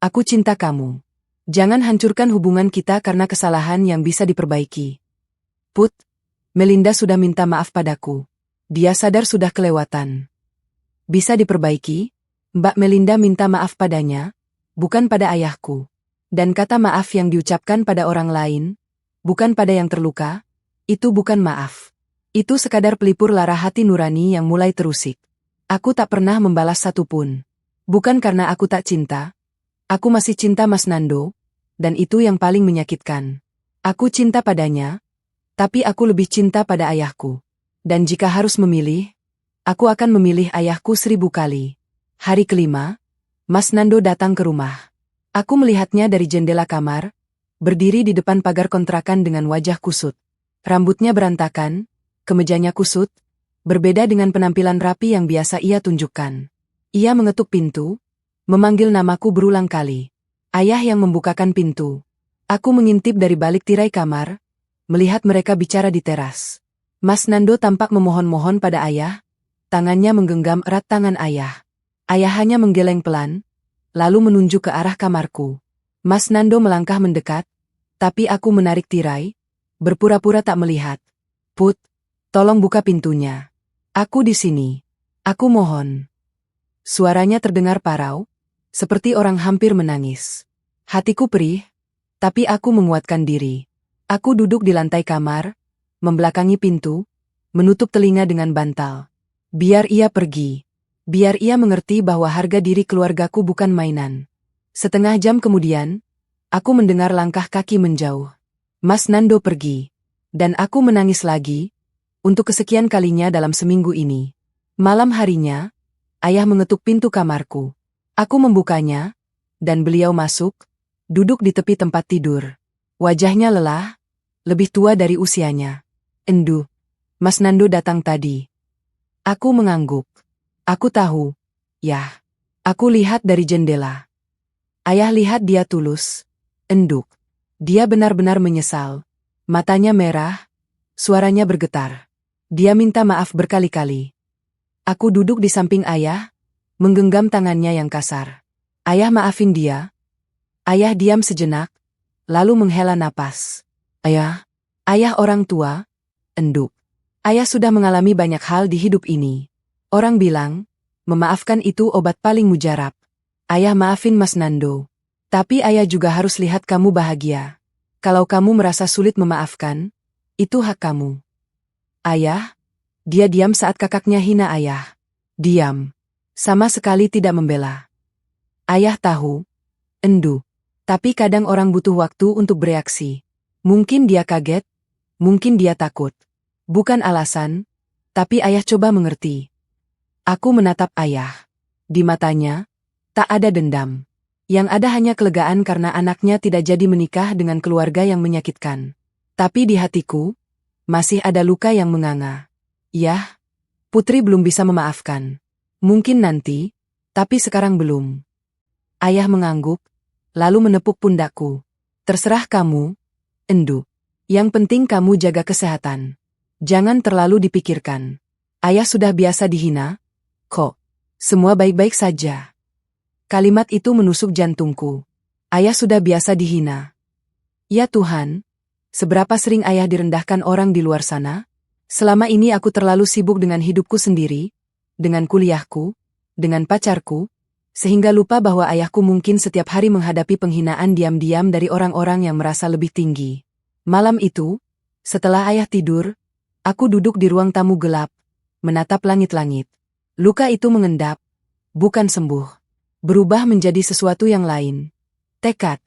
aku cinta kamu. Jangan hancurkan hubungan kita karena kesalahan yang bisa diperbaiki. Put, Melinda sudah minta maaf padaku. Dia sadar sudah kelewatan. Bisa diperbaiki? Mbak Melinda minta maaf padanya, bukan pada ayahku. Dan kata maaf yang diucapkan pada orang lain, bukan pada yang terluka, itu bukan maaf. Itu sekadar pelipur lara hati nurani yang mulai terusik. Aku tak pernah membalas satupun. Bukan karena aku tak cinta. Aku masih cinta Mas Nando, dan itu yang paling menyakitkan. Aku cinta padanya, tapi aku lebih cinta pada ayahku. Dan jika harus memilih, aku akan memilih ayahku 1000 kali. Hari kelima, Mas Nando datang ke rumah. Aku melihatnya dari jendela kamar, berdiri di depan pagar kontrakan dengan wajah kusut. Rambutnya berantakan, kemejanya kusut, berbeda dengan penampilan rapi yang biasa ia tunjukkan. Ia mengetuk pintu, memanggil namaku berulang kali. Ayah yang membukakan pintu. Aku mengintip dari balik tirai kamar, melihat mereka bicara di teras. Mas Nando tampak memohon-mohon pada ayah, tangannya menggenggam erat tangan ayah. Ayah hanya menggeleng pelan, lalu menunjuk ke arah kamarku. Mas Nando melangkah mendekat, tapi aku menarik tirai, berpura-pura tak melihat. Put, tolong buka pintunya. Aku di sini. Aku mohon. Suaranya terdengar parau, seperti orang hampir menangis. Hatiku perih, tapi aku menguatkan diri. Aku duduk di lantai kamar, membelakangi pintu, menutup telinga dengan bantal. Biar ia pergi. Biar ia mengerti bahwa harga diri keluargaku bukan mainan. Setengah jam kemudian, aku mendengar langkah kaki menjauh. Mas Nando pergi. Dan aku menangis lagi, untuk kesekian kalinya dalam seminggu ini. Malam harinya, ayah mengetuk pintu kamarku. Aku membukanya, dan beliau masuk, duduk di tepi tempat tidur. Wajahnya lelah, lebih tua dari usianya. Endu, Mas Nando datang tadi. Aku mengangguk. Aku tahu. Yah. Aku lihat dari jendela. Ayah lihat dia tulus. Enduk. Dia benar-benar menyesal. Matanya merah, suaranya bergetar. Dia minta maaf berkali-kali. Aku duduk di samping ayah, menggenggam tangannya yang kasar. Ayah maafin dia. Ayah diam sejenak, lalu menghela napas. Ayah orang tua, enduk. Ayah sudah mengalami banyak hal di hidup ini. Orang bilang, memaafkan itu obat paling mujarab. Ayah maafin Mas Nando. Tapi ayah juga harus lihat kamu bahagia. Kalau kamu merasa sulit memaafkan, itu hak kamu. Ayah, dia diam saat kakaknya hina ayah. Diam. Sama sekali tidak membela. Ayah tahu, endu. Tapi kadang orang butuh waktu untuk bereaksi. Mungkin dia kaget, mungkin dia takut. Bukan alasan, tapi ayah coba mengerti. Aku menatap ayah. Di matanya, tak ada dendam. Yang ada hanya kelegaan karena anaknya tidak jadi menikah dengan keluarga yang menyakitkan. Tapi di hatiku, masih ada luka yang menganga. Yah, Putri belum bisa memaafkan. Mungkin nanti, tapi sekarang belum. Ayah mengangguk, lalu menepuk pundakku. Terserah kamu, endu. Yang penting kamu jaga kesehatan. Jangan terlalu dipikirkan. Ayah sudah biasa dihina, kok. Semua baik-baik saja. Kalimat itu menusuk jantungku. Ayah sudah biasa dihina. Ya Tuhan, seberapa sering ayah direndahkan orang di luar sana? Selama ini aku terlalu sibuk dengan hidupku sendiri, dengan kuliahku, dengan pacarku, sehingga lupa bahwa ayahku mungkin setiap hari menghadapi penghinaan diam-diam dari orang-orang yang merasa lebih tinggi. Malam itu, setelah ayah tidur, aku duduk di ruang tamu gelap, menatap langit-langit. Luka itu mengendap, bukan sembuh. Berubah menjadi sesuatu yang lain. Tekad.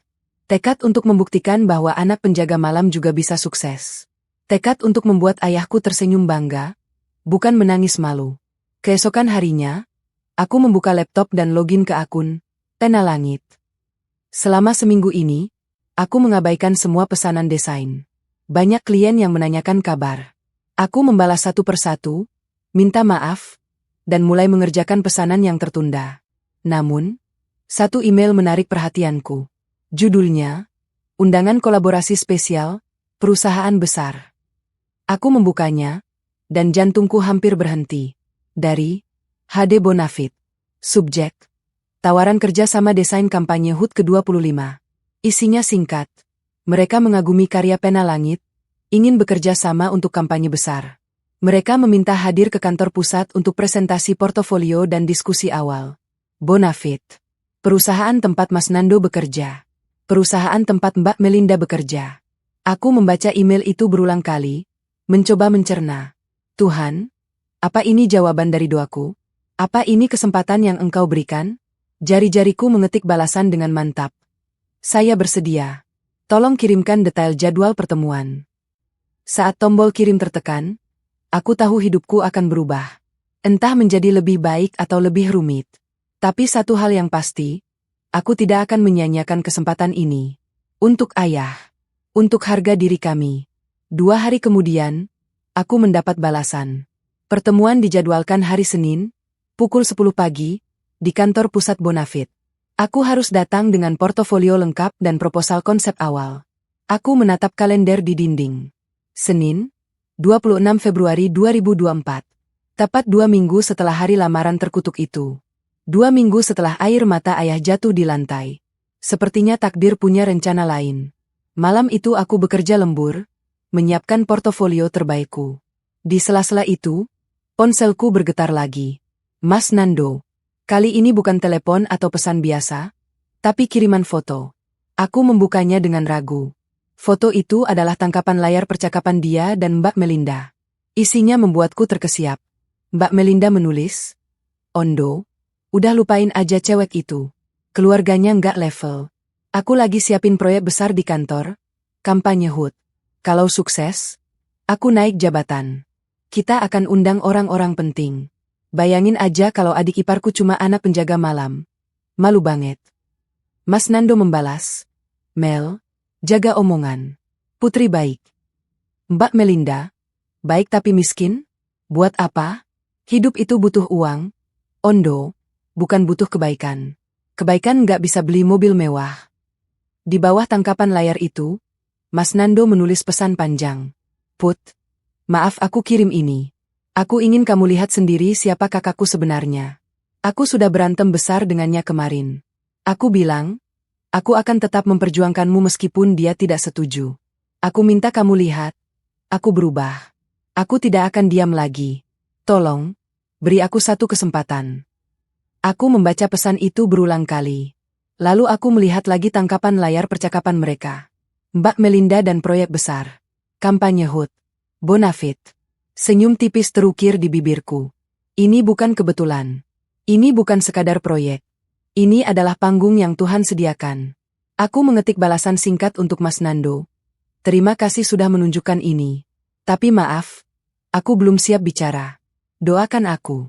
Tekad untuk membuktikan bahwa anak penjaga malam juga bisa sukses. Tekad untuk membuat ayahku tersenyum bangga, bukan menangis malu. Keesokan harinya, aku membuka laptop dan login ke akun Pena Langit. Selama seminggu ini, aku mengabaikan semua pesanan desain. Banyak klien yang menanyakan kabar. Aku membalas satu persatu, minta maaf, dan mulai mengerjakan pesanan yang tertunda. Namun, satu email menarik perhatianku. Judulnya, Undangan Kolaborasi Spesial, Perusahaan Besar. Aku membukanya, dan jantungku hampir berhenti. Dari HD Bonafit. Subjek, tawaran kerja sama desain kampanye HUT ke-25. Isinya singkat. Mereka mengagumi karya Pena Langit, ingin bekerja sama untuk kampanye besar. Mereka meminta hadir ke kantor pusat untuk presentasi portofolio dan diskusi awal. Bonafit. Perusahaan tempat Mas Nando bekerja. Perusahaan tempat Mbak Melinda bekerja. Aku membaca email itu berulang kali, mencoba mencerna. Tuhan, apa ini jawaban dari doaku? Apa ini kesempatan yang Engkau berikan? Jari-jariku mengetik balasan dengan mantap. Saya bersedia. Tolong kirimkan detail jadwal pertemuan. Saat tombol kirim tertekan, aku tahu hidupku akan berubah. Entah menjadi lebih baik atau lebih rumit. Tapi satu hal yang pasti, aku tidak akan menyia-nyiakan kesempatan ini. Untuk ayah. Untuk harga diri kami. 2 hari kemudian, aku mendapat balasan. Pertemuan dijadwalkan hari Senin, pukul 10 pagi, di kantor pusat Bonafit. Aku harus datang dengan portofolio lengkap dan proposal konsep awal. Aku menatap kalender di dinding. Senin, 26 Februari 2024. Tepat 2 minggu setelah hari lamaran terkutuk itu. 2 minggu setelah air mata ayah jatuh di lantai. Sepertinya takdir punya rencana lain. Malam itu aku bekerja lembur, menyiapkan portofolio terbaikku. Di sela-sela itu, ponselku bergetar lagi. Mas Nando. Kali ini bukan telepon atau pesan biasa, tapi kiriman foto. Aku membukanya dengan ragu. Foto itu adalah tangkapan layar percakapan dia dan Mbak Melinda. Isinya membuatku terkesiap. Mbak Melinda menulis, Ondo, udah lupain aja cewek itu. Keluarganya nggak level. Aku lagi siapin proyek besar di kantor, kampanye HUT. Kalau sukses, aku naik jabatan. Kita akan undang orang-orang penting. Bayangin aja kalau adik iparku cuma anak penjaga malam. Malu banget. Mas Nando membalas, Mel, jaga omongan. Putri baik. Mbak Melinda, baik tapi miskin? Buat apa? Hidup itu butuh uang. Ondo, bukan butuh kebaikan. Kebaikan nggak bisa beli mobil mewah. Di bawah tangkapan layar itu, Mas Nando menulis pesan panjang. Put, maaf aku kirim ini. Aku ingin kamu lihat sendiri siapa kakakku sebenarnya. Aku sudah berantem besar dengannya kemarin. Aku bilang, aku akan tetap memperjuangkanmu meskipun dia tidak setuju. Aku minta kamu lihat. Aku berubah. Aku tidak akan diam lagi. Tolong, beri aku satu kesempatan. Aku membaca pesan itu berulang kali. Lalu aku melihat lagi tangkapan layar percakapan mereka. Mbak Melinda dan proyek besar. Kampanye HUT. Bonafit. Senyum tipis terukir di bibirku. Ini bukan kebetulan. Ini bukan sekadar proyek. Ini adalah panggung yang Tuhan sediakan. Aku mengetik balasan singkat untuk Mas Nando. Terima kasih sudah menunjukkan ini. Tapi maaf, aku belum siap bicara. Doakan aku.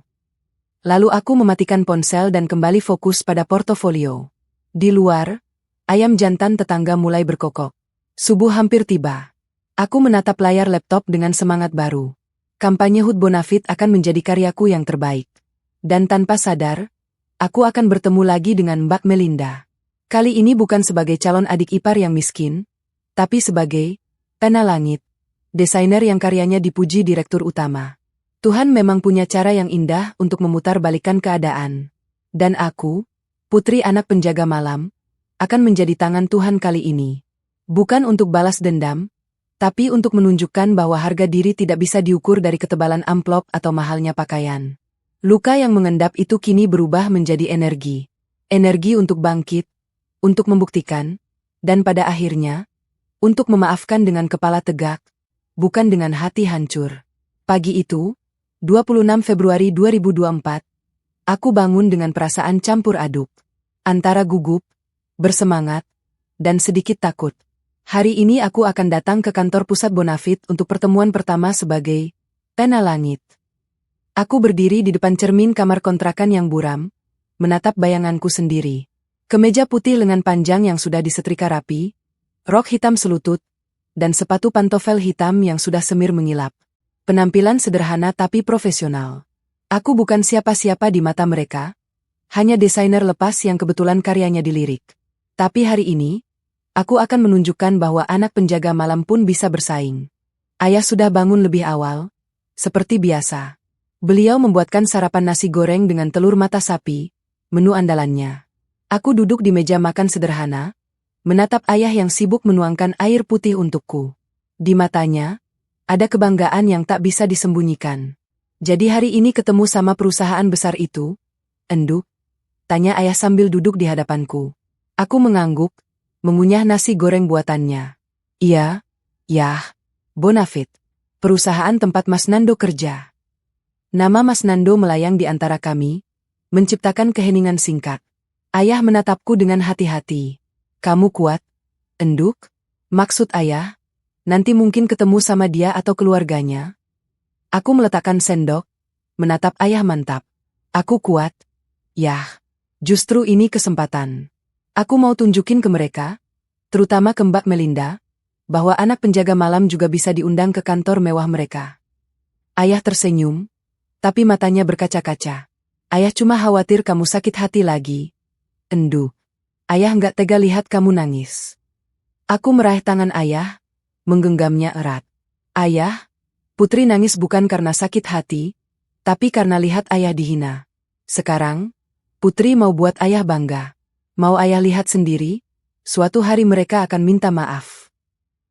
Lalu aku mematikan ponsel dan kembali fokus pada portofolio. Di luar, ayam jantan tetangga mulai berkokok. Subuh hampir tiba. Aku menatap layar laptop dengan semangat baru. Kampanye HUT Bonafit akan menjadi karyaku yang terbaik. Dan tanpa sadar, aku akan bertemu lagi dengan Mbak Melinda. Kali ini bukan sebagai calon adik ipar yang miskin, tapi sebagai Pena Langit, desainer yang karyanya dipuji direktur utama. Tuhan memang punya cara yang indah untuk memutarbalikkan keadaan. Dan aku, putri anak penjaga malam, akan menjadi tangan Tuhan kali ini. Bukan untuk balas dendam, tapi untuk menunjukkan bahwa harga diri tidak bisa diukur dari ketebalan amplop atau mahalnya pakaian. Luka yang mengendap itu kini berubah menjadi energi. Energi untuk bangkit, untuk membuktikan, dan pada akhirnya, untuk memaafkan dengan kepala tegak, bukan dengan hati hancur. Pagi itu, 26 Februari 2024, aku bangun dengan perasaan campur aduk. Antara gugup, bersemangat, dan sedikit takut. Hari ini aku akan datang ke kantor pusat Bonafit untuk pertemuan pertama sebagai Pena Langit. Aku berdiri di depan cermin kamar kontrakan yang buram, menatap bayanganku sendiri. Kemeja putih lengan panjang yang sudah disetrika rapi, rok hitam selutut, dan sepatu pantofel hitam yang sudah semir mengilap. Penampilan sederhana tapi profesional. Aku bukan siapa-siapa di mata mereka, hanya desainer lepas yang kebetulan karyanya dilirik. Tapi hari ini, aku akan menunjukkan bahwa anak penjaga malam pun bisa bersaing. Ayah sudah bangun lebih awal, seperti biasa. Beliau membuatkan sarapan nasi goreng dengan telur mata sapi, menu andalannya. Aku duduk di meja makan sederhana, menatap ayah yang sibuk menuangkan air putih untukku. Di matanya, ada kebanggaan yang tak bisa disembunyikan. Jadi hari ini ketemu sama perusahaan besar itu, Enduk? Tanya ayah sambil duduk di hadapanku. Aku mengangguk, mengunyah nasi goreng buatannya. Iya, Yah, Bonafit, perusahaan tempat Mas Nando kerja. Nama Mas Nando melayang di antara kami, menciptakan keheningan singkat. Ayah menatapku dengan hati-hati. Kamu kuat, Enduk? Maksud ayah, nanti mungkin ketemu sama dia atau keluarganya? Aku meletakkan sendok, menatap ayah mantap. Aku kuat, Yah. Justru ini kesempatan. Aku mau tunjukin ke mereka, terutama ke Mbak Melinda, bahwa anak penjaga malam juga bisa diundang ke kantor mewah mereka. Ayah tersenyum, tapi matanya berkaca-kaca. Ayah cuma khawatir kamu sakit hati lagi, Endu. Ayah nggak tega lihat kamu nangis. Aku meraih tangan ayah, menggenggamnya erat. Ayah, Putri nangis bukan karena sakit hati, tapi karena lihat ayah dihina. Sekarang, Putri mau buat ayah bangga. Mau ayah lihat sendiri, suatu hari mereka akan minta maaf.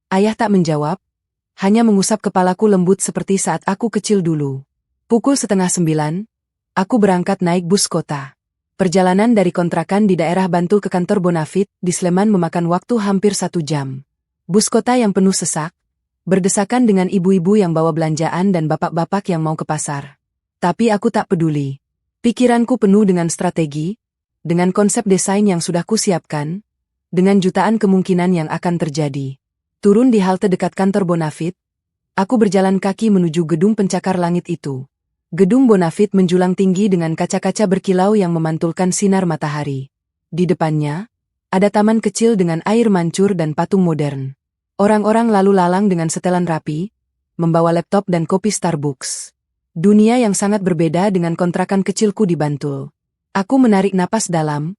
Ayah tak menjawab, hanya mengusap kepalaku lembut seperti saat aku kecil dulu. Pukul 8:30, aku berangkat naik bus kota. Perjalanan dari kontrakan di daerah Bantul ke kantor Bonafit di Sleman memakan waktu hampir 1 jam. Bus kota yang penuh sesak, berdesakan dengan ibu-ibu yang bawa belanjaan dan bapak-bapak yang mau ke pasar. Tapi aku tak peduli. Pikiranku penuh dengan strategi, dengan konsep desain yang sudah kusiapkan, dengan jutaan kemungkinan yang akan terjadi. Turun di halte dekat kantor Bonafit, aku berjalan kaki menuju gedung pencakar langit itu. Gedung Bonafit menjulang tinggi dengan kaca-kaca berkilau yang memantulkan sinar matahari. Di depannya, ada taman kecil dengan air mancur dan patung modern. Orang-orang lalu lalang dengan setelan rapi, membawa laptop dan kopi Starbucks. Dunia yang sangat berbeda dengan kontrakan kecilku di Bantul. Aku menarik napas dalam,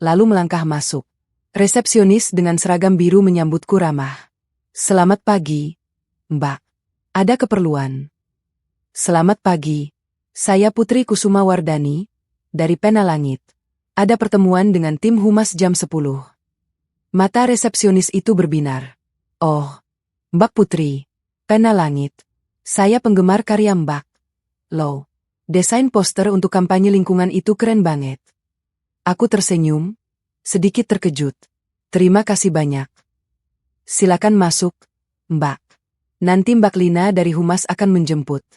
lalu melangkah masuk. Resepsionis dengan seragam biru menyambutku ramah. Selamat pagi, Mbak. Ada keperluan? Selamat pagi. Saya Putri Kusuma Wardani, dari Pena Langit. Ada pertemuan dengan tim humas jam 10. Mata resepsionis itu berbinar. Oh, Mbak Putri, Pena Langit. Saya penggemar karya Mbak. Loh, desain poster untuk kampanye lingkungan itu keren banget. Aku tersenyum, sedikit terkejut. Terima kasih banyak. Silakan masuk, Mbak. Nanti Mbak Lina dari humas akan menjemput.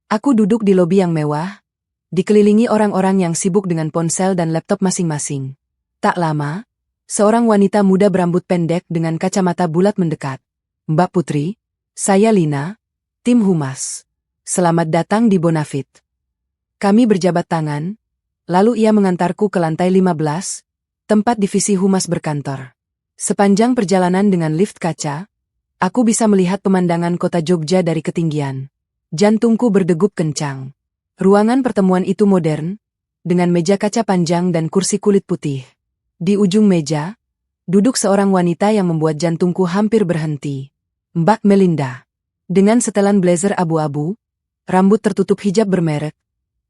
Aku duduk di lobi yang mewah, dikelilingi orang-orang yang sibuk dengan ponsel dan laptop masing-masing. Tak lama, seorang wanita muda berambut pendek dengan kacamata bulat mendekat. Mbak Putri, saya Lina, tim humas. Selamat datang di Bonafit. Kami berjabat tangan, lalu ia mengantarku ke lantai 15, tempat divisi humas berkantor. Sepanjang perjalanan dengan lift kaca, aku bisa melihat pemandangan kota Jogja dari ketinggian. Jantungku berdegup kencang. Ruangan pertemuan itu modern, dengan meja kaca panjang dan kursi kulit putih. Di ujung meja, duduk seorang wanita yang membuat jantungku hampir berhenti. Mbak Melinda. Dengan setelan blazer abu-abu, rambut tertutup hijab bermerek,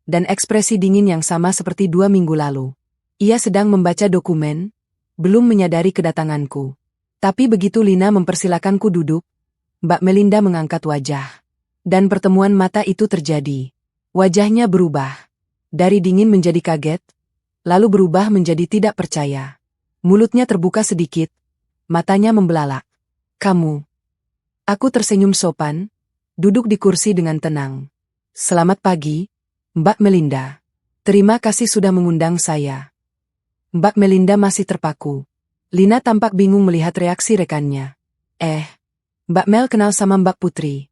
dan ekspresi dingin yang sama seperti 2 minggu lalu. Ia sedang membaca dokumen, belum menyadari kedatanganku. Tapi begitu Lina mempersilakanku duduk, Mbak Melinda mengangkat wajah. Dan pertemuan mata itu terjadi. Wajahnya berubah. Dari dingin menjadi kaget, lalu berubah menjadi tidak percaya. Mulutnya terbuka sedikit, matanya membelalak. Kamu. Aku tersenyum sopan, duduk di kursi dengan tenang. Selamat pagi, Mbak Melinda. Terima kasih sudah mengundang saya. Mbak Melinda masih terpaku. Lina tampak bingung melihat reaksi rekannya. Mbak Mel kenal sama Mbak Putri.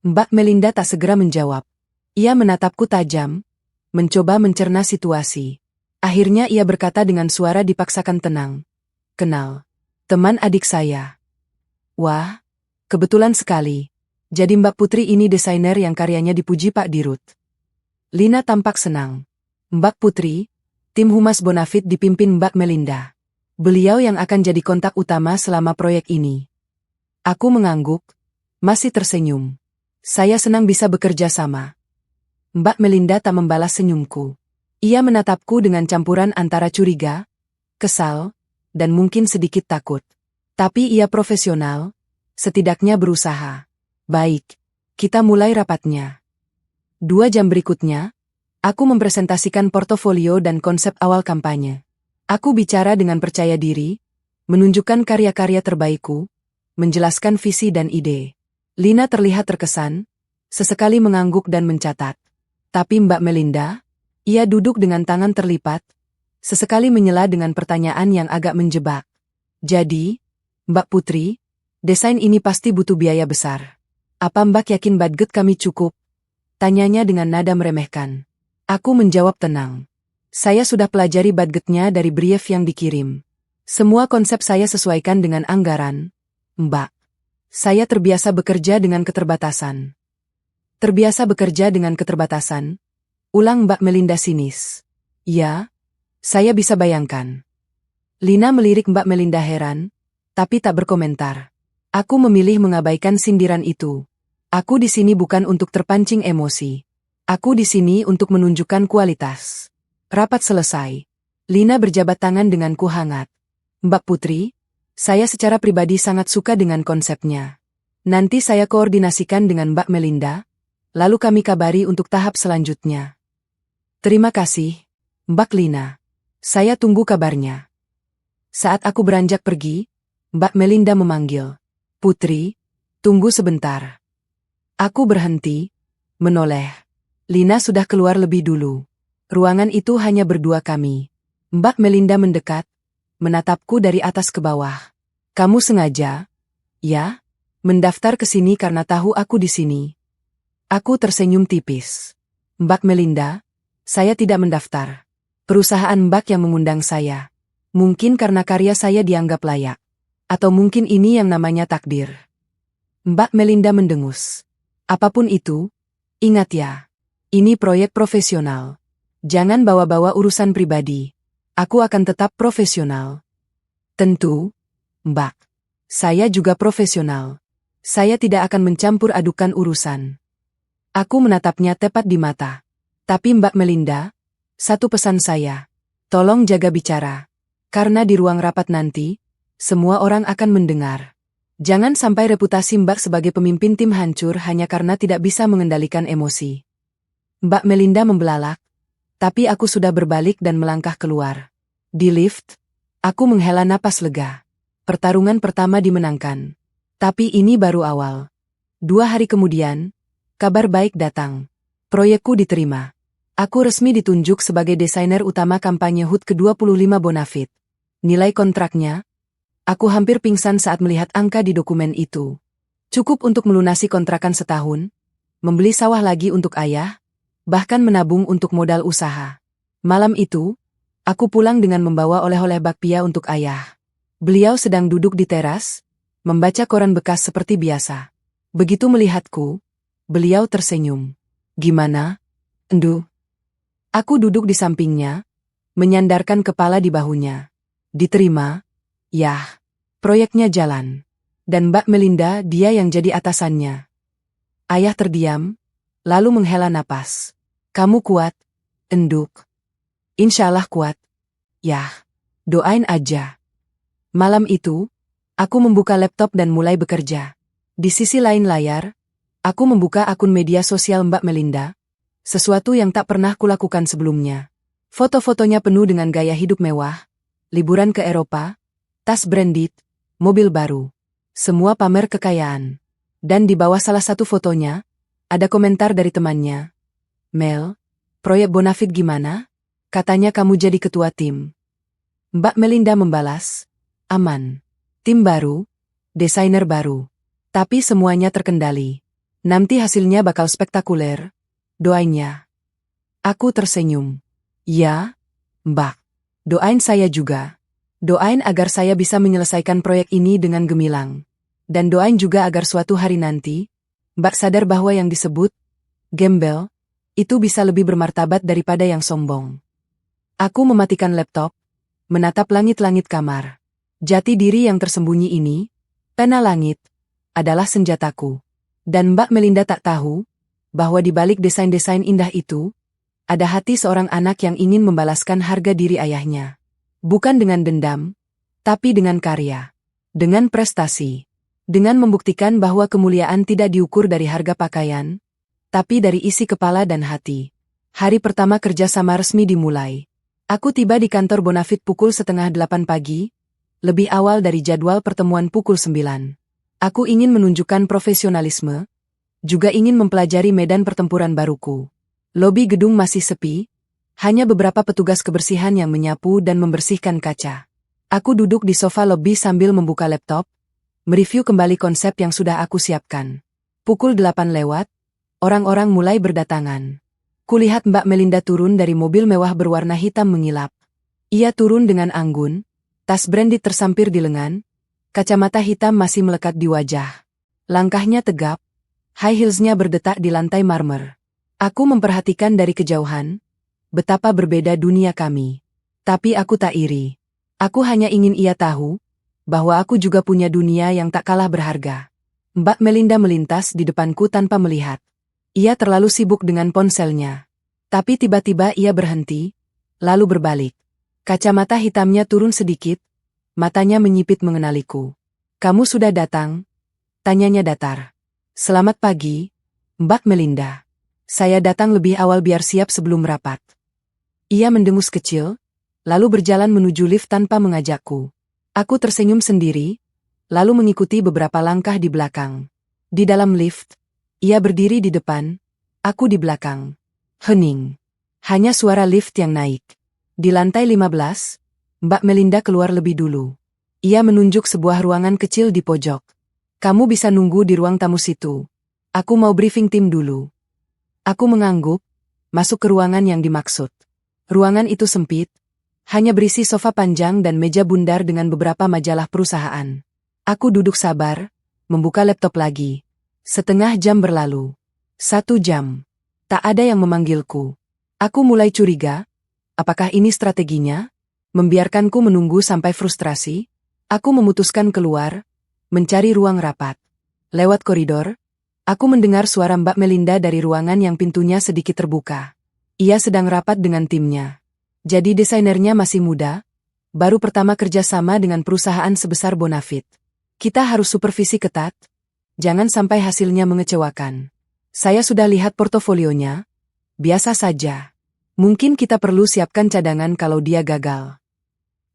Mbak Melinda tak segera menjawab. Ia menatapku tajam, mencoba mencerna situasi. Akhirnya ia berkata dengan suara dipaksakan tenang. Kenal. Teman adik saya. Wah, kebetulan sekali. Jadi Mbak Putri ini desainer yang karyanya dipuji Pak Dirut. Lina tampak senang. Mbak Putri, tim Humas Bonafit dipimpin Mbak Melinda. Beliau yang akan jadi kontak utama selama proyek ini. Aku mengangguk, masih tersenyum. Saya senang bisa bekerja sama. Mbak Melinda tak membalas senyumku. Ia menatapku dengan campuran antara curiga, kesal, dan mungkin sedikit takut. Tapi ia profesional, setidaknya berusaha. Baik, kita mulai rapatnya. 2 jam berikutnya, aku mempresentasikan portofolio dan konsep awal kampanye. Aku bicara dengan percaya diri, menunjukkan karya-karya terbaikku, menjelaskan visi dan ide. Lina terlihat terkesan, sesekali mengangguk dan mencatat. Tapi Mbak Melinda, ia duduk dengan tangan terlipat, sesekali menyela dengan pertanyaan yang agak menjebak. Jadi, Mbak Putri, desain ini pasti butuh biaya besar. Apa Mbak yakin budget kami cukup? Tanyanya dengan nada meremehkan. Aku menjawab tenang. Saya sudah pelajari budgetnya dari brief yang dikirim. Semua konsep saya sesuaikan dengan anggaran, Mbak. Saya terbiasa bekerja dengan keterbatasan. Terbiasa bekerja dengan keterbatasan? Ulang Mbak Melinda sinis. Ya, saya bisa bayangkan. Lina melirik Mbak Melinda heran, tapi tak berkomentar. Aku memilih mengabaikan sindiran itu. Aku di sini bukan untuk terpancing emosi. Aku di sini untuk menunjukkan kualitas. Rapat selesai. Lina berjabat tangan denganku hangat. Mbak Putri, saya secara pribadi sangat suka dengan konsepnya. Nanti saya koordinasikan dengan Mbak Melinda, lalu kami kabari untuk tahap selanjutnya. Terima kasih, Mbak Lina. Saya tunggu kabarnya. Saat aku beranjak pergi, Mbak Melinda memanggil. Putri, tunggu sebentar. Aku berhenti, menoleh. Lina sudah keluar lebih dulu. Ruangan itu hanya berdua kami. Mbak Melinda mendekat, menatapku dari atas ke bawah. Kamu sengaja, ya, mendaftar ke sini karena tahu aku di sini. Aku tersenyum tipis. Mbak Melinda, saya tidak mendaftar. Perusahaan Mbak yang mengundang saya. Mungkin karena karya saya dianggap layak. Atau mungkin ini yang namanya takdir. Mbak Melinda mendengus. Apapun itu, ingat ya, ini proyek profesional. Jangan bawa-bawa urusan pribadi. Aku akan tetap profesional. Tentu, Mbak. Saya juga profesional. Saya tidak akan mencampur adukan urusan. Aku menatapnya tepat di mata. Tapi Mbak Melinda, satu pesan saya. Tolong jaga bicara. Karena di ruang rapat nanti, semua orang akan mendengar. Jangan sampai reputasi Mbak sebagai pemimpin tim hancur hanya karena tidak bisa mengendalikan emosi. Mbak Melinda membelalak. Tapi aku sudah berbalik dan melangkah keluar. Di lift, aku menghela napas lega. Pertarungan pertama dimenangkan. Tapi ini baru awal. 2 hari kemudian, kabar baik datang. Proyekku diterima. Aku resmi ditunjuk sebagai desainer utama kampanye HUT ke-25 Bonafit. Nilai kontraknya, aku hampir pingsan saat melihat angka di dokumen itu. Cukup untuk melunasi kontrakan setahun, membeli sawah lagi untuk ayah, bahkan menabung untuk modal usaha. Malam itu, aku pulang dengan membawa oleh-oleh bakpia untuk ayah. Beliau sedang duduk di teras, membaca koran bekas seperti biasa. Begitu melihatku, beliau tersenyum. Gimana, Endu? Aku duduk di sampingnya, menyandarkan kepala di bahunya. Diterima, yah, proyeknya jalan. Dan Mbak Melinda dia yang jadi atasannya. Ayah terdiam, lalu menghela napas. Kamu kuat, Enduk. Insya Allah kuat. Yah, doain aja. Malam itu, aku membuka laptop dan mulai bekerja. Di sisi lain layar, aku membuka akun media sosial Mbak Melinda, sesuatu yang tak pernah kulakukan sebelumnya. Foto-fotonya penuh dengan gaya hidup mewah, liburan ke Eropa, tas branded, mobil baru. Semua pamer kekayaan. Dan di bawah salah satu fotonya, ada komentar dari temannya. Mel, proyek Bonafit gimana? Katanya kamu jadi ketua tim. Mbak Melinda membalas, aman. Tim baru, desainer baru. Tapi semuanya terkendali. Nanti hasilnya bakal spektakuler. Doainnya. Aku tersenyum. Ya, Mbak. Doain saya juga. Doain agar saya bisa menyelesaikan proyek ini dengan gemilang. Dan doain juga agar suatu hari nanti, Mbak sadar bahwa yang disebut gembel, itu bisa lebih bermartabat daripada yang sombong. Aku mematikan laptop, menatap langit-langit kamar. Jati diri yang tersembunyi ini, pena langit, adalah senjataku. Dan Mbak Melinda tak tahu, bahwa di balik desain-desain indah itu, ada hati seorang anak yang ingin membalaskan harga diri ayahnya. Bukan dengan dendam, tapi dengan karya. Dengan prestasi. Dengan membuktikan bahwa kemuliaan tidak diukur dari harga pakaian, tapi dari isi kepala dan hati. Hari pertama kerja sama resmi dimulai. Aku tiba di kantor Bonafit pukul 7:30 pagi, lebih awal dari jadwal pertemuan pukul 9. Aku ingin menunjukkan profesionalisme, juga ingin mempelajari medan pertempuran baruku. Lobi gedung masih sepi, hanya beberapa petugas kebersihan yang menyapu dan membersihkan kaca. Aku duduk di sofa lobi sambil membuka laptop, mereview kembali konsep yang sudah aku siapkan. Pukul 8 lewat, orang-orang mulai berdatangan. Kulihat Mbak Melinda turun dari mobil mewah berwarna hitam mengilap. Ia turun dengan anggun, tas branded tersampir di lengan, kacamata hitam masih melekat di wajah. Langkahnya tegap, high heelsnya berdetak di lantai marmer. Aku memperhatikan dari kejauhan, betapa berbeda dunia kami. Tapi aku tak iri. Aku hanya ingin ia tahu, bahwa aku juga punya dunia yang tak kalah berharga. Mbak Melinda melintas di depanku tanpa melihat. Ia terlalu sibuk dengan ponselnya. Tapi tiba-tiba ia berhenti, lalu berbalik. Kacamata hitamnya turun sedikit, matanya menyipit mengenaliku. "Kamu sudah datang?" tanyanya datar. "Selamat pagi, Mbak Melinda. Saya datang lebih awal biar siap sebelum rapat." Ia mendengus kecil, lalu berjalan menuju lift tanpa mengajakku. Aku tersenyum sendiri, lalu mengikuti beberapa langkah di belakang. Di dalam lift, ia berdiri di depan, aku di belakang. Hening. Hanya suara lift yang naik. Di lantai 15, Mbak Melinda keluar lebih dulu. Ia menunjuk sebuah ruangan kecil di pojok. "Kamu bisa nunggu di ruang tamu situ. Aku mau briefing tim dulu." Aku mengangguk, masuk ke ruangan yang dimaksud. Ruangan itu sempit, hanya berisi sofa panjang dan meja bundar dengan beberapa majalah perusahaan. Aku duduk sabar, membuka laptop lagi. Setengah jam berlalu. 1 jam. Tak ada yang memanggilku. Aku mulai curiga. Apakah ini strateginya? Membiarkanku menunggu sampai frustrasi? Aku memutuskan keluar, mencari ruang rapat. Lewat koridor, aku mendengar suara Mbak Melinda dari ruangan yang pintunya sedikit terbuka. Ia sedang rapat dengan timnya. Jadi desainernya masih muda, baru pertama kerja sama dengan perusahaan sebesar Bonafit. Kita harus supervisi ketat. Jangan sampai hasilnya mengecewakan. Saya sudah lihat portofolionya. Biasa saja. Mungkin kita perlu siapkan cadangan kalau dia gagal.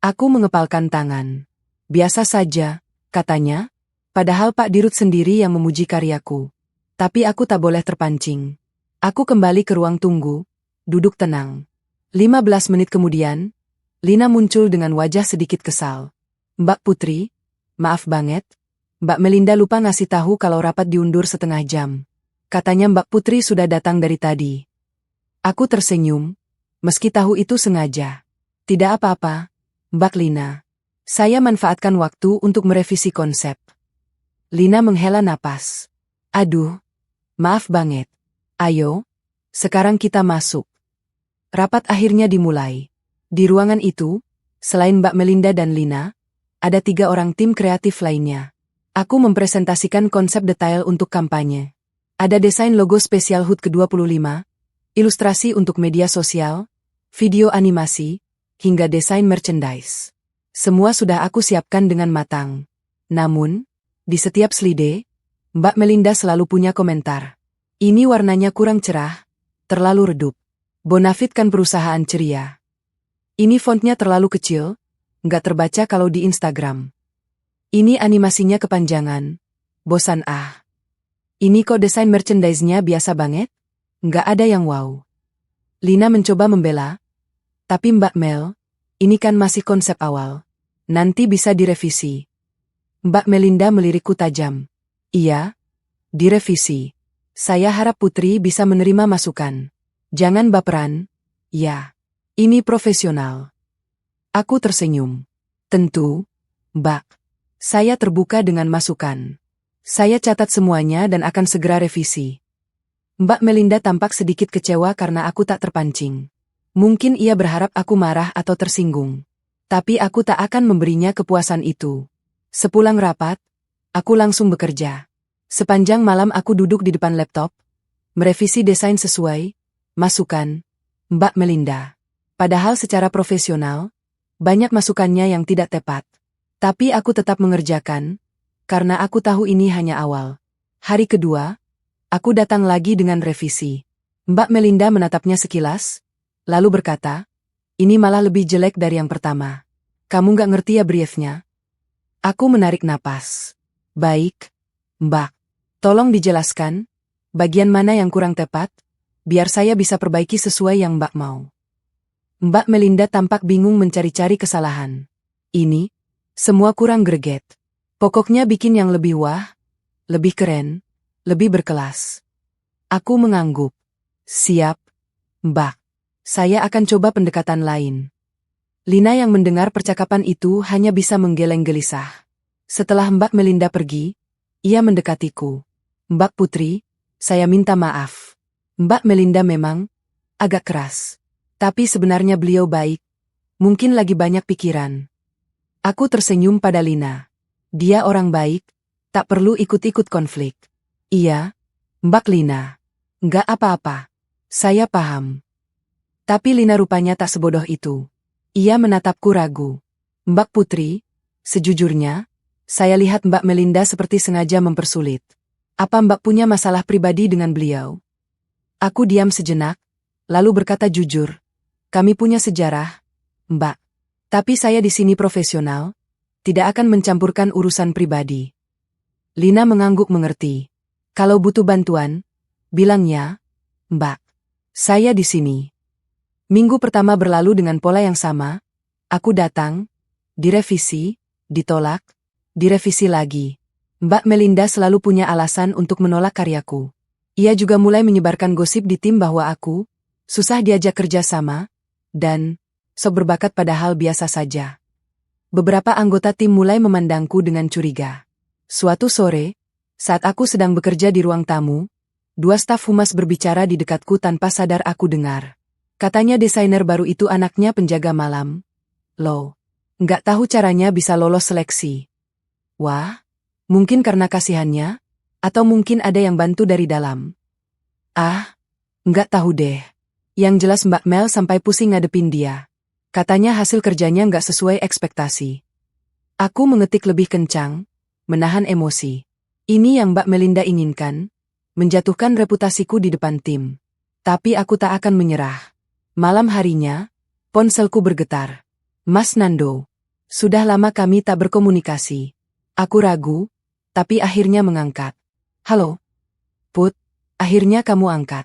Aku mengepalkan tangan. Biasa saja, katanya. Padahal Pak Dirut sendiri yang memuji karyaku. Tapi aku tak boleh terpancing. Aku kembali ke ruang tunggu, duduk tenang. 15 menit kemudian, Lina muncul dengan wajah sedikit kesal. "Mbak Putri, maaf banget. Mbak Melinda lupa ngasih tahu kalau rapat diundur setengah jam. Katanya Mbak Putri sudah datang dari tadi." Aku tersenyum, meski tahu itu sengaja. "Tidak apa-apa, Mbak Lina. Saya manfaatkan waktu untuk merevisi konsep." Lina menghela napas. "Aduh, maaf banget. Ayo, sekarang kita masuk." Rapat akhirnya dimulai. Di ruangan itu, selain Mbak Melinda dan Lina, ada 3 orang tim kreatif lainnya. Aku mempresentasikan konsep detail untuk kampanye. Ada desain logo spesial HUT ke-25, ilustrasi untuk media sosial, video animasi, hingga desain merchandise. Semua sudah aku siapkan dengan matang. Namun, di setiap slide, Mbak Melinda selalu punya komentar. "Ini warnanya kurang cerah, terlalu redup. Bonafit kan perusahaan ceria. Ini fontnya terlalu kecil, nggak terbaca kalau di Instagram. Ini animasinya kepanjangan. Bosan ah. Ini kok desain merchandise-nya biasa banget? Nggak ada yang wow." Lina mencoba membela. "Tapi Mbak Mel, ini kan masih konsep awal. Nanti bisa direvisi. Mbak Melinda melirikku tajam. Iya, direvisi. Saya harap Putri bisa menerima masukan. Jangan baperan. Ya, ini profesional. Aku tersenyum. Tentu, Mbak. Saya terbuka dengan masukan. Saya catat semuanya dan akan segera revisi. Mbak Melinda tampak sedikit kecewa karena aku tak terpancing. Mungkin ia berharap aku marah atau tersinggung. Tapi aku tak akan memberinya kepuasan itu. Sepulang rapat, aku langsung bekerja. Sepanjang malam aku duduk di depan laptop, merevisi desain sesuai masukan Mbak Melinda. Padahal secara profesional, banyak masukannya yang tidak tepat. Tapi aku tetap mengerjakan, karena aku tahu ini hanya awal. Hari kedua, aku datang lagi dengan revisi. Mbak Melinda menatapnya sekilas, lalu berkata, ini malah lebih jelek dari yang pertama. Kamu nggak ngerti ya briefnya? Aku menarik napas. Baik, Mbak. Tolong dijelaskan, bagian mana yang kurang tepat, biar saya bisa perbaiki sesuai yang Mbak mau. Mbak Melinda tampak bingung mencari-cari kesalahan. Ini, semua kurang greget. Pokoknya bikin yang lebih wah, lebih keren, lebih berkelas. Aku mengangguk. Siap, Mbak. Saya akan coba pendekatan lain. Lina yang mendengar percakapan itu hanya bisa menggeleng gelisah. Setelah Mbak Melinda pergi, ia mendekatiku. Mbak Putri, saya minta maaf. Mbak Melinda memang agak keras. Tapi sebenarnya beliau baik. Mungkin lagi banyak pikiran. Aku tersenyum pada Lina. Dia orang baik, tak perlu ikut-ikut konflik. Iya, Mbak Lina. Nggak apa-apa. Saya paham. Tapi Lina rupanya tak sebodoh itu. Ia menatapku ragu. Mbak Putri, sejujurnya, saya lihat Mbak Melinda seperti sengaja mempersulit. Apa Mbak punya masalah pribadi dengan beliau? Aku diam sejenak, lalu berkata jujur. Kami punya sejarah, Mbak. Tapi saya di sini profesional, tidak akan mencampurkan urusan pribadi. Lina mengangguk mengerti. Kalau butuh bantuan, bilangnya, Mbak. Saya di sini. Minggu pertama berlalu dengan pola yang sama. Aku datang, direvisi, ditolak, direvisi lagi. Mbak Melinda selalu punya alasan untuk menolak karyaku. Ia juga mulai menyebarkan gosip di tim bahwa aku susah diajak kerja sama, dan sok berbakat padahal biasa saja. Beberapa anggota tim mulai memandangku dengan curiga. Suatu sore, saat aku sedang bekerja di ruang tamu, dua staf humas berbicara di dekatku tanpa sadar aku dengar. Katanya desainer baru itu anaknya penjaga malam. Loh, nggak tahu caranya bisa lolos seleksi. Wah, mungkin karena kasihannya, atau mungkin ada yang bantu dari dalam. Ah, nggak tahu deh. Yang jelas Mbak Mel sampai pusing ngadepin dia. Katanya hasil kerjanya nggak sesuai ekspektasi. Aku mengetik lebih kencang, menahan emosi. Ini yang Mbak Melinda inginkan, menjatuhkan reputasiku di depan tim. Tapi aku tak akan menyerah. Malam harinya, ponselku bergetar. Mas Nando, sudah lama kami tak berkomunikasi. Aku ragu, tapi akhirnya mengangkat. Halo? Put, akhirnya kamu angkat.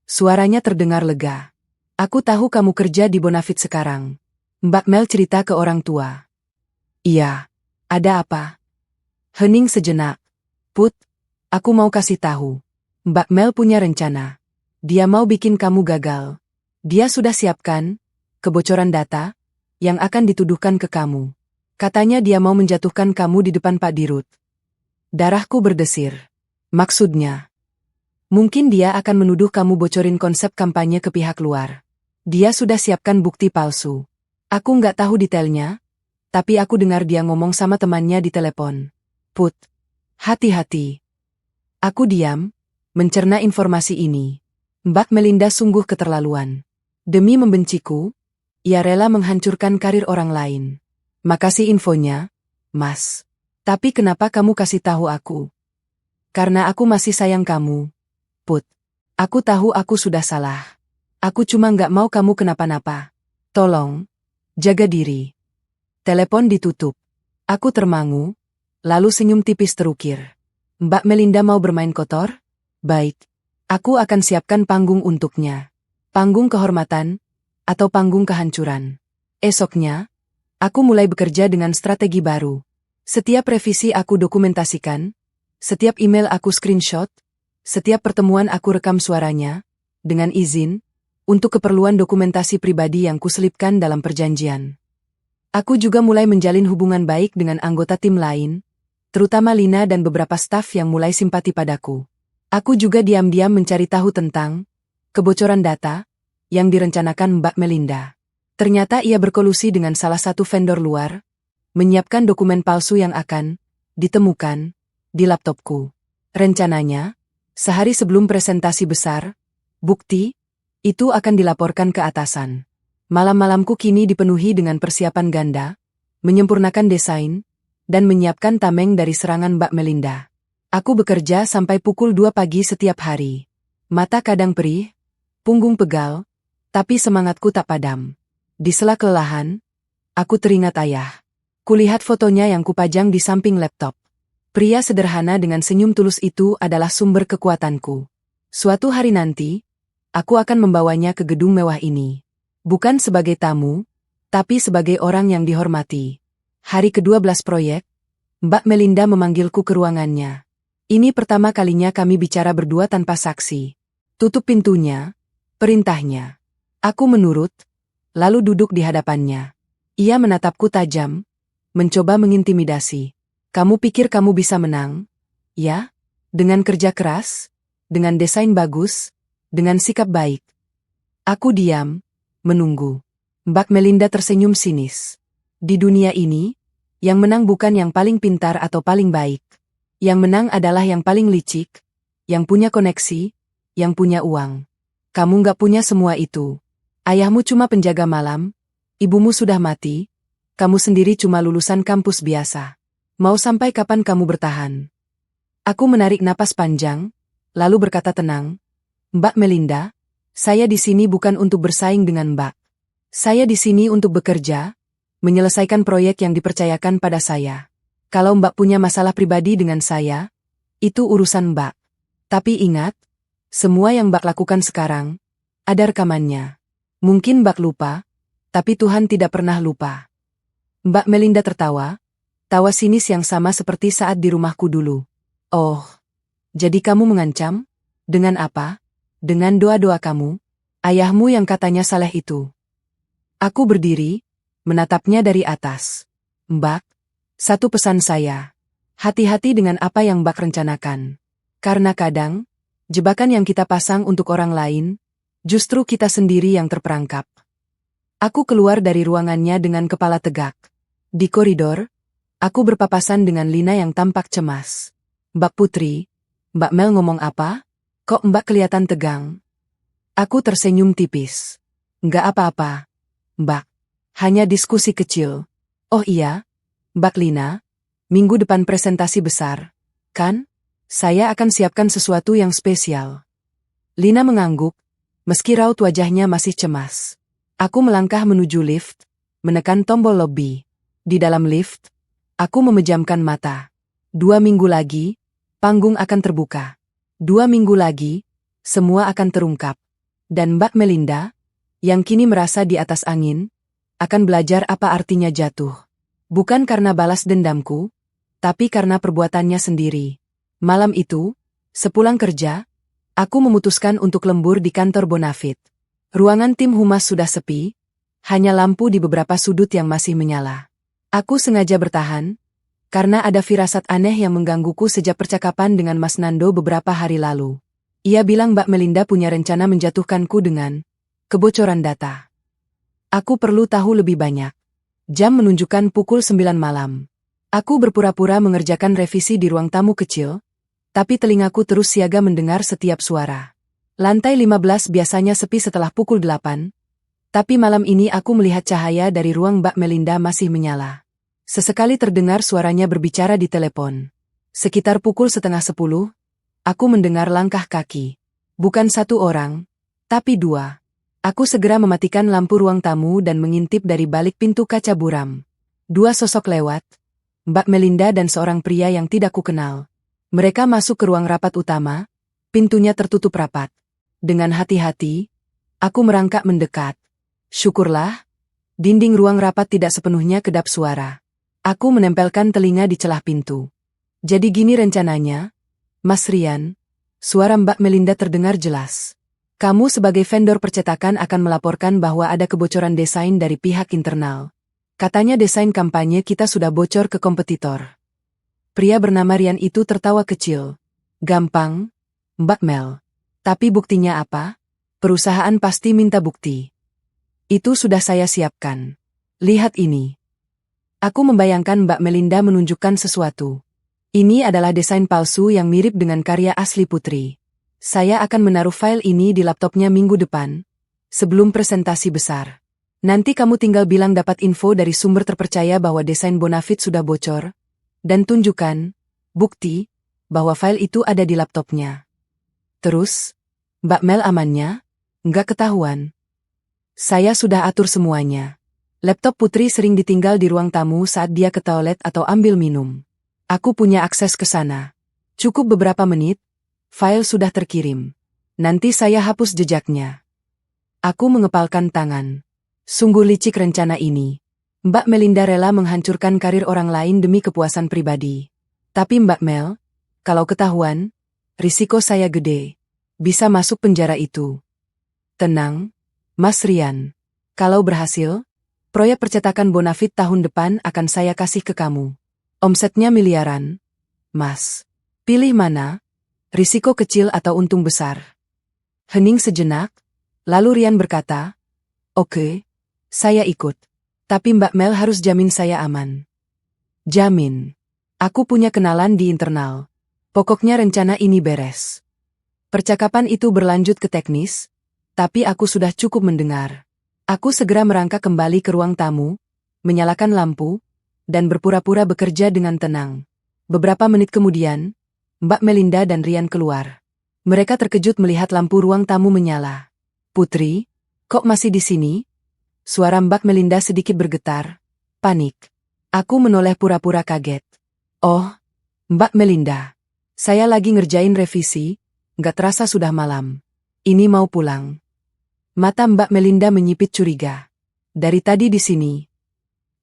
Suaranya terdengar lega. Aku tahu kamu kerja di Bonafit sekarang. Mbak Mel cerita ke orang tua. Iya, ada apa? Hening sejenak. Put, aku mau kasih tahu. Mbak Mel punya rencana. Dia mau bikin kamu gagal. Dia sudah siapkan kebocoran data yang akan dituduhkan ke kamu. Katanya dia mau menjatuhkan kamu di depan Pak Dirut. Darahku berdesir. Maksudnya? Mungkin dia akan menuduh kamu bocorin konsep kampanye ke pihak luar. Dia sudah siapkan bukti palsu. Aku nggak tahu detailnya, tapi aku dengar dia ngomong sama temannya di telepon. Put, hati-hati. Aku diam, mencerna informasi ini. Mbak Melinda sungguh keterlaluan. Demi membenciku, ia rela menghancurkan karir orang lain. Makasih infonya, Mas. Tapi kenapa kamu kasih tahu aku? Karena aku masih sayang kamu. Put, aku tahu aku sudah salah. Aku cuma nggak mau kamu kenapa-napa. Tolong, jaga diri. Telepon ditutup. Aku termangu, lalu senyum tipis terukir. Mbak Melinda mau bermain kotor? Baik, aku akan siapkan panggung untuknya. Panggung kehormatan, atau panggung kehancuran. Esoknya, Aku mulai bekerja dengan strategi baru. Setiap revisi aku dokumentasikan, setiap email aku screenshot, setiap pertemuan aku rekam suaranya, dengan izin, untuk keperluan dokumentasi pribadi yang kuselipkan dalam perjanjian. Aku juga mulai menjalin hubungan baik dengan anggota tim lain, terutama Lina dan beberapa staf yang mulai simpati padaku. Aku juga diam-diam mencari tahu tentang kebocoran data yang direncanakan Mbak Melinda. Ternyata ia berkolusi dengan salah satu vendor luar, menyiapkan dokumen palsu yang akan ditemukan di laptopku. Rencananya, sehari sebelum presentasi besar, bukti itu akan dilaporkan ke atasan. Malam-malamku kini dipenuhi dengan persiapan ganda, menyempurnakan desain, dan menyiapkan tameng dari serangan Mbak Melinda. Aku bekerja sampai pukul 2 pagi setiap hari. Mata kadang perih, punggung pegal, tapi semangatku tak padam. Di sela kelelahan, aku teringat ayah. Kulihat fotonya yang kupajang di samping laptop. Pria sederhana dengan senyum tulus itu adalah sumber kekuatanku. Suatu hari nanti, aku akan membawanya ke gedung mewah ini. Bukan sebagai tamu, tapi sebagai orang yang dihormati. Hari ke-12 proyek, Mbak Melinda memanggilku ke ruangannya. Ini pertama kalinya kami bicara berdua tanpa saksi. Tutup pintunya, perintahnya. Aku menurut, lalu duduk di hadapannya. Ia menatapku tajam, mencoba mengintimidasi. Kamu pikir kamu bisa menang? Ya? Dengan kerja keras? Dengan desain bagus? Dengan sikap baik? Aku diam, menunggu. Mbak Melinda tersenyum sinis. Di dunia ini, yang menang bukan yang paling pintar atau paling baik. Yang menang adalah yang paling licik, yang punya koneksi, yang punya uang. Kamu nggak punya semua itu. Ayahmu cuma penjaga malam, ibumu sudah mati, kamu sendiri cuma lulusan kampus biasa. Mau sampai kapan kamu bertahan? Aku menarik napas panjang, lalu berkata tenang, Mbak Melinda, saya di sini bukan untuk bersaing dengan Mbak. Saya di sini untuk bekerja, menyelesaikan proyek yang dipercayakan pada saya. Kalau Mbak punya masalah pribadi dengan saya, itu urusan Mbak. Tapi ingat, semua yang Mbak lakukan sekarang, ada rekamannya. Mungkin Mbak lupa, tapi Tuhan tidak pernah lupa. Mbak Melinda tertawa, tawa sinis yang sama seperti saat di rumahku dulu. Oh, jadi kamu mengancam? Dengan apa? Dengan doa-doa kamu? Ayahmu yang katanya saleh itu. Aku berdiri, menatapnya dari atas. Mbak, satu pesan saya. Hati-hati dengan apa yang Mbak rencanakan. Karena kadang, jebakan yang kita pasang untuk orang lain, justru kita sendiri yang terperangkap. Aku keluar dari ruangannya dengan kepala tegak. Di koridor, aku berpapasan dengan Lina yang tampak cemas. Mbak Putri, Mbak Mel ngomong apa? Kok Mbak kelihatan tegang? Aku tersenyum tipis. Nggak apa-apa, Mbak. Hanya diskusi kecil. Oh iya, Mbak Lina, minggu depan presentasi besar, kan? Saya akan siapkan sesuatu yang spesial. Lina mengangguk, meski raut wajahnya masih cemas. Aku melangkah menuju lift, menekan tombol lobi. Di dalam lift, aku memejamkan mata. 2 minggu lagi, panggung akan terbuka. 2 minggu lagi, semua akan terungkap. Dan Mbak Melinda, yang kini merasa di atas angin, akan belajar apa artinya jatuh. Bukan karena balas dendamku, tapi karena perbuatannya sendiri. Malam itu, sepulang kerja, aku memutuskan untuk lembur di kantor Bonafit. Ruangan tim humas sudah sepi, hanya lampu di beberapa sudut yang masih menyala. Aku sengaja bertahan, karena ada firasat aneh yang menggangguku sejak percakapan dengan Mas Nando beberapa hari lalu. Ia bilang Mbak Melinda punya rencana menjatuhkanku dengan kebocoran data. Aku perlu tahu lebih banyak. Jam menunjukkan pukul 9 malam. Aku berpura-pura mengerjakan revisi di ruang tamu kecil, tapi telingaku terus siaga mendengar setiap suara. Lantai 15 biasanya sepi setelah pukul 8, tapi malam ini aku melihat cahaya dari ruang Mbak Melinda masih menyala. Sesekali terdengar suaranya berbicara di telepon. Sekitar pukul 9:30, aku mendengar langkah kaki. Bukan satu orang, tapi 2. Aku segera mematikan lampu ruang tamu dan mengintip dari balik pintu kaca buram. 2 sosok lewat, Mbak Melinda dan seorang pria yang tidak kukenal. Mereka masuk ke ruang rapat utama, pintunya tertutup rapat. Dengan hati-hati, aku merangkak mendekat. Syukurlah, Dinding ruang rapat tidak sepenuhnya kedap suara. Aku menempelkan telinga di celah pintu. Jadi gini rencananya, Mas Rian. Suara Mbak Melinda terdengar jelas. Kamu sebagai vendor percetakan akan melaporkan bahwa ada kebocoran desain dari pihak internal. Katanya desain kampanye kita sudah bocor ke kompetitor. Pria bernama Rian itu tertawa kecil. Gampang, Mbak Mel. Tapi buktinya apa? Perusahaan pasti minta bukti. Itu sudah saya siapkan. Lihat ini. Aku membayangkan Mbak Melinda menunjukkan sesuatu. Ini adalah desain palsu yang mirip dengan karya asli Putri. Saya akan menaruh file ini di laptopnya minggu depan, sebelum presentasi besar. Nanti kamu tinggal bilang dapat info dari sumber terpercaya bahwa desain Bonafit sudah bocor, dan tunjukkan, bukti, bahwa file itu ada di laptopnya. Terus, Mbak Mel amannya? Nggak ketahuan. Saya sudah atur semuanya. Laptop Putri sering ditinggal di ruang tamu saat dia ke toilet atau ambil minum. Aku punya akses ke sana. Cukup beberapa menit, file sudah terkirim. Nanti saya hapus jejaknya. Aku mengepalkan tangan. Sungguh licik rencana ini. Mbak Melinda rela menghancurkan karir orang lain demi kepuasan pribadi. Tapi Mbak Mel, kalau ketahuan, risiko saya gede. Bisa masuk penjara itu. Tenang, Mas Rian. Kalau berhasil, proyek percetakan Bonafit tahun depan akan saya kasih ke kamu. Omsetnya miliaran. Mas, pilih mana? Risiko kecil atau untung besar? Hening sejenak, lalu Rian berkata, "Oke, saya ikut. Tapi Mbak Mel harus jamin saya aman." Jamin. Aku punya kenalan di internal. Pokoknya rencana ini beres. Percakapan itu berlanjut ke teknis, tapi aku sudah cukup mendengar. Aku segera merangkak kembali ke ruang tamu, menyalakan lampu, dan berpura-pura bekerja dengan tenang. Beberapa menit kemudian, Mbak Melinda dan Rian keluar. Mereka terkejut melihat lampu ruang tamu menyala. "Putri, kok masih di sini?" Suara Mbak Melinda sedikit bergetar. Panik. Aku menoleh pura-pura kaget. "Oh, Mbak Melinda. Saya lagi ngerjain revisi, nggak terasa sudah malam. Ini mau pulang." Mata Mbak Melinda menyipit curiga. "Dari tadi di sini?"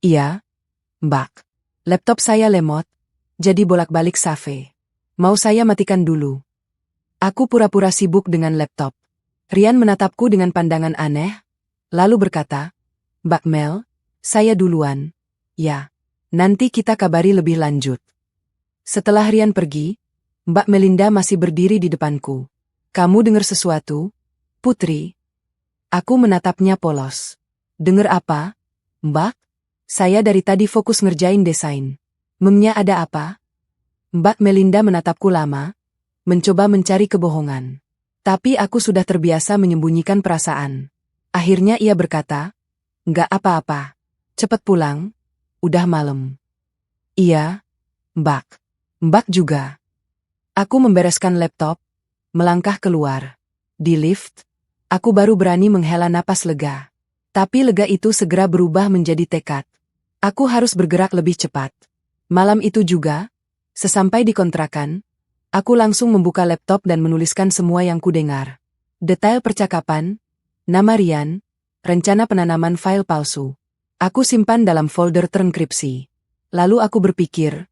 "Iya, Mbak. Laptop saya lemot, jadi bolak-balik save. Mau saya matikan dulu?" Aku pura-pura sibuk dengan laptop. Rian menatapku dengan pandangan aneh, lalu berkata, "Mbak Mel, saya duluan." "Ya, nanti kita kabari lebih lanjut." Setelah Rian pergi, Mbak Melinda masih berdiri di depanku. "Kamu dengar sesuatu, Putri?" Aku menatapnya polos. "Dengar apa, Mbak? Saya dari tadi fokus ngerjain desain. Memnya ada apa?" Mbak Melinda menatapku lama, mencoba mencari kebohongan. Tapi aku sudah terbiasa menyembunyikan perasaan. Akhirnya ia berkata, "Nggak apa-apa. Cepet pulang, udah malam." "Iya, Mbak. Mbak juga." Aku membereskan laptop, melangkah keluar. Di lift, aku baru berani menghela napas lega. Tapi lega itu segera berubah menjadi tekad. Aku harus bergerak lebih cepat. Malam itu juga, sesampai di kontrakan, aku langsung membuka laptop dan menuliskan semua yang kudengar. Detail percakapan, nama Rian, rencana penanaman file palsu. Aku simpan dalam folder terenkripsi. Lalu aku berpikir,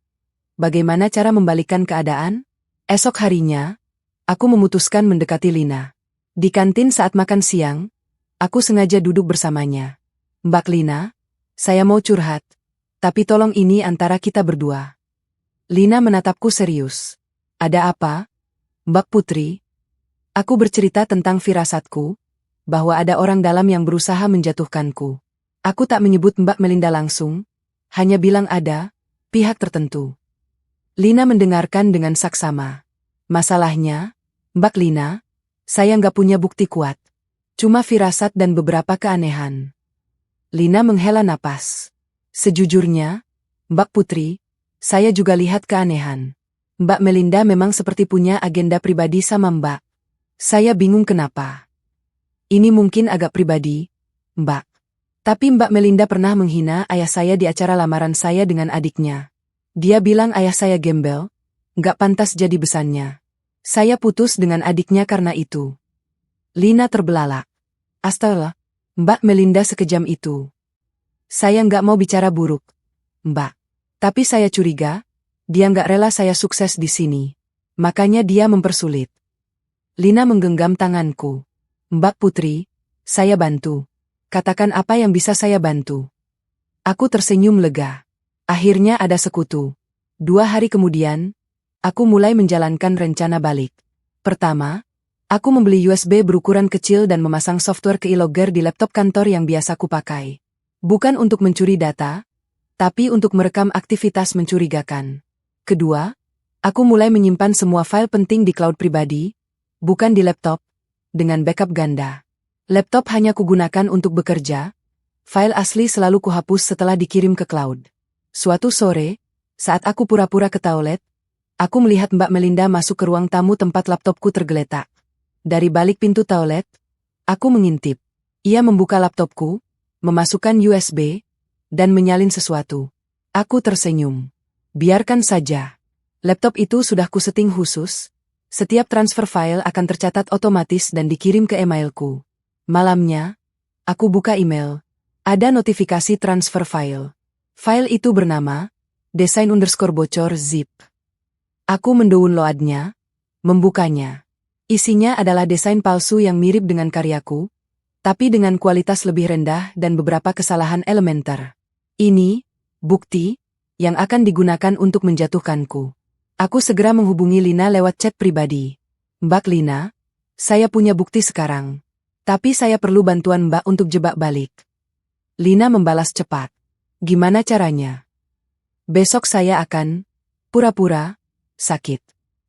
bagaimana cara membalikan keadaan? Esok harinya, aku memutuskan mendekati Lina. Di kantin saat makan siang, aku sengaja duduk bersamanya. "Mbak Lina, saya mau curhat, tapi tolong ini antara kita berdua." Lina menatapku serius. "Ada apa, Mbak Putri?" Aku bercerita tentang firasatku, bahwa ada orang dalam yang berusaha menjatuhkanku. Aku tak menyebut Mbak Melinda langsung, hanya bilang ada pihak tertentu. Lina mendengarkan dengan saksama. "Masalahnya, Mbak Lina, saya nggak punya bukti kuat. Cuma firasat dan beberapa keanehan." Lina menghela napas. "Sejujurnya, Mbak Putri, saya juga lihat keanehan. Mbak Melinda memang seperti punya agenda pribadi sama Mbak. Saya bingung kenapa. Ini mungkin agak pribadi, Mbak. Tapi Mbak Melinda pernah menghina ayah saya di acara lamaran saya dengan adiknya. Dia bilang ayah saya gembel, nggak pantas jadi besannya. Saya putus dengan adiknya karena itu." Lina terbelalak. "Astaga, Mbak Melinda sekejam itu." Saya nggak mau bicara buruk, Mbak. Tapi saya curiga, dia nggak rela saya sukses di sini. Makanya dia mempersulit. Lina menggenggam tanganku. Mbak Putri, saya bantu. Katakan apa yang bisa saya bantu. Aku tersenyum lega. Akhirnya ada sekutu. 2 hari kemudian, aku mulai menjalankan rencana balik. Pertama, aku membeli USB berukuran kecil dan memasang software keylogger di laptop kantor yang biasa kupakai. Bukan untuk mencuri data, tapi untuk merekam aktivitas mencurigakan. Kedua, aku mulai menyimpan semua file penting di cloud pribadi, bukan di laptop, dengan backup ganda. Laptop hanya kugunakan untuk bekerja, file asli selalu kuhapus setelah dikirim ke cloud. Suatu sore, saat aku pura-pura ke toilet, aku melihat Mbak Melinda masuk ke ruang tamu tempat laptopku tergeletak. Dari balik pintu toilet, aku mengintip. Ia membuka laptopku, memasukkan USB, dan menyalin sesuatu. Aku tersenyum. Biarkan saja. Laptop itu sudah kuseting khusus. Setiap transfer file akan tercatat otomatis dan dikirim ke emailku. Malamnya, aku buka email. Ada notifikasi transfer file. File itu bernama desain_bocor zip. Aku mendownloadnya, membukanya. Isinya adalah desain palsu yang mirip dengan karyaku, tapi dengan kualitas lebih rendah dan beberapa kesalahan elementer. Ini, bukti, yang akan digunakan untuk menjatuhkanku. Aku segera menghubungi Lina lewat chat pribadi. Mbak Lina, saya punya bukti sekarang. Tapi saya perlu bantuan Mbak untuk jebak balik. Lina membalas cepat. Gimana caranya? Besok saya akan, pura-pura, sakit.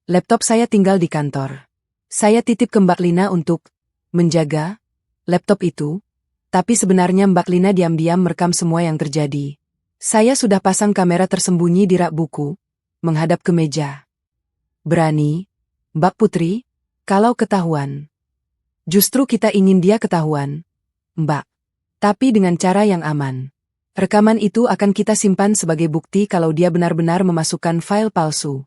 Laptop saya tinggal di kantor. Saya titip ke Mbak Lina untuk menjaga laptop itu, tapi sebenarnya Mbak Lina diam-diam merekam semua yang terjadi. Saya sudah pasang kamera tersembunyi di rak buku, menghadap ke meja. Berani, Mbak Putri, kalau ketahuan. Justru kita ingin dia ketahuan, Mbak. Tapi dengan cara yang aman. Rekaman itu akan kita simpan sebagai bukti kalau dia benar-benar memasukkan file palsu.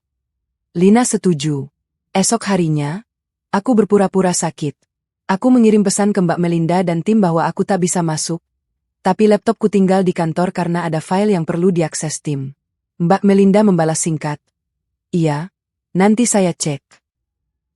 Lina setuju. Esok harinya, aku berpura-pura sakit. Aku mengirim pesan ke Mbak Melinda dan tim bahwa aku tak bisa masuk. Tapi laptopku tinggal di kantor karena ada file yang perlu diakses tim. Mbak Melinda membalas singkat. Iya, nanti saya cek.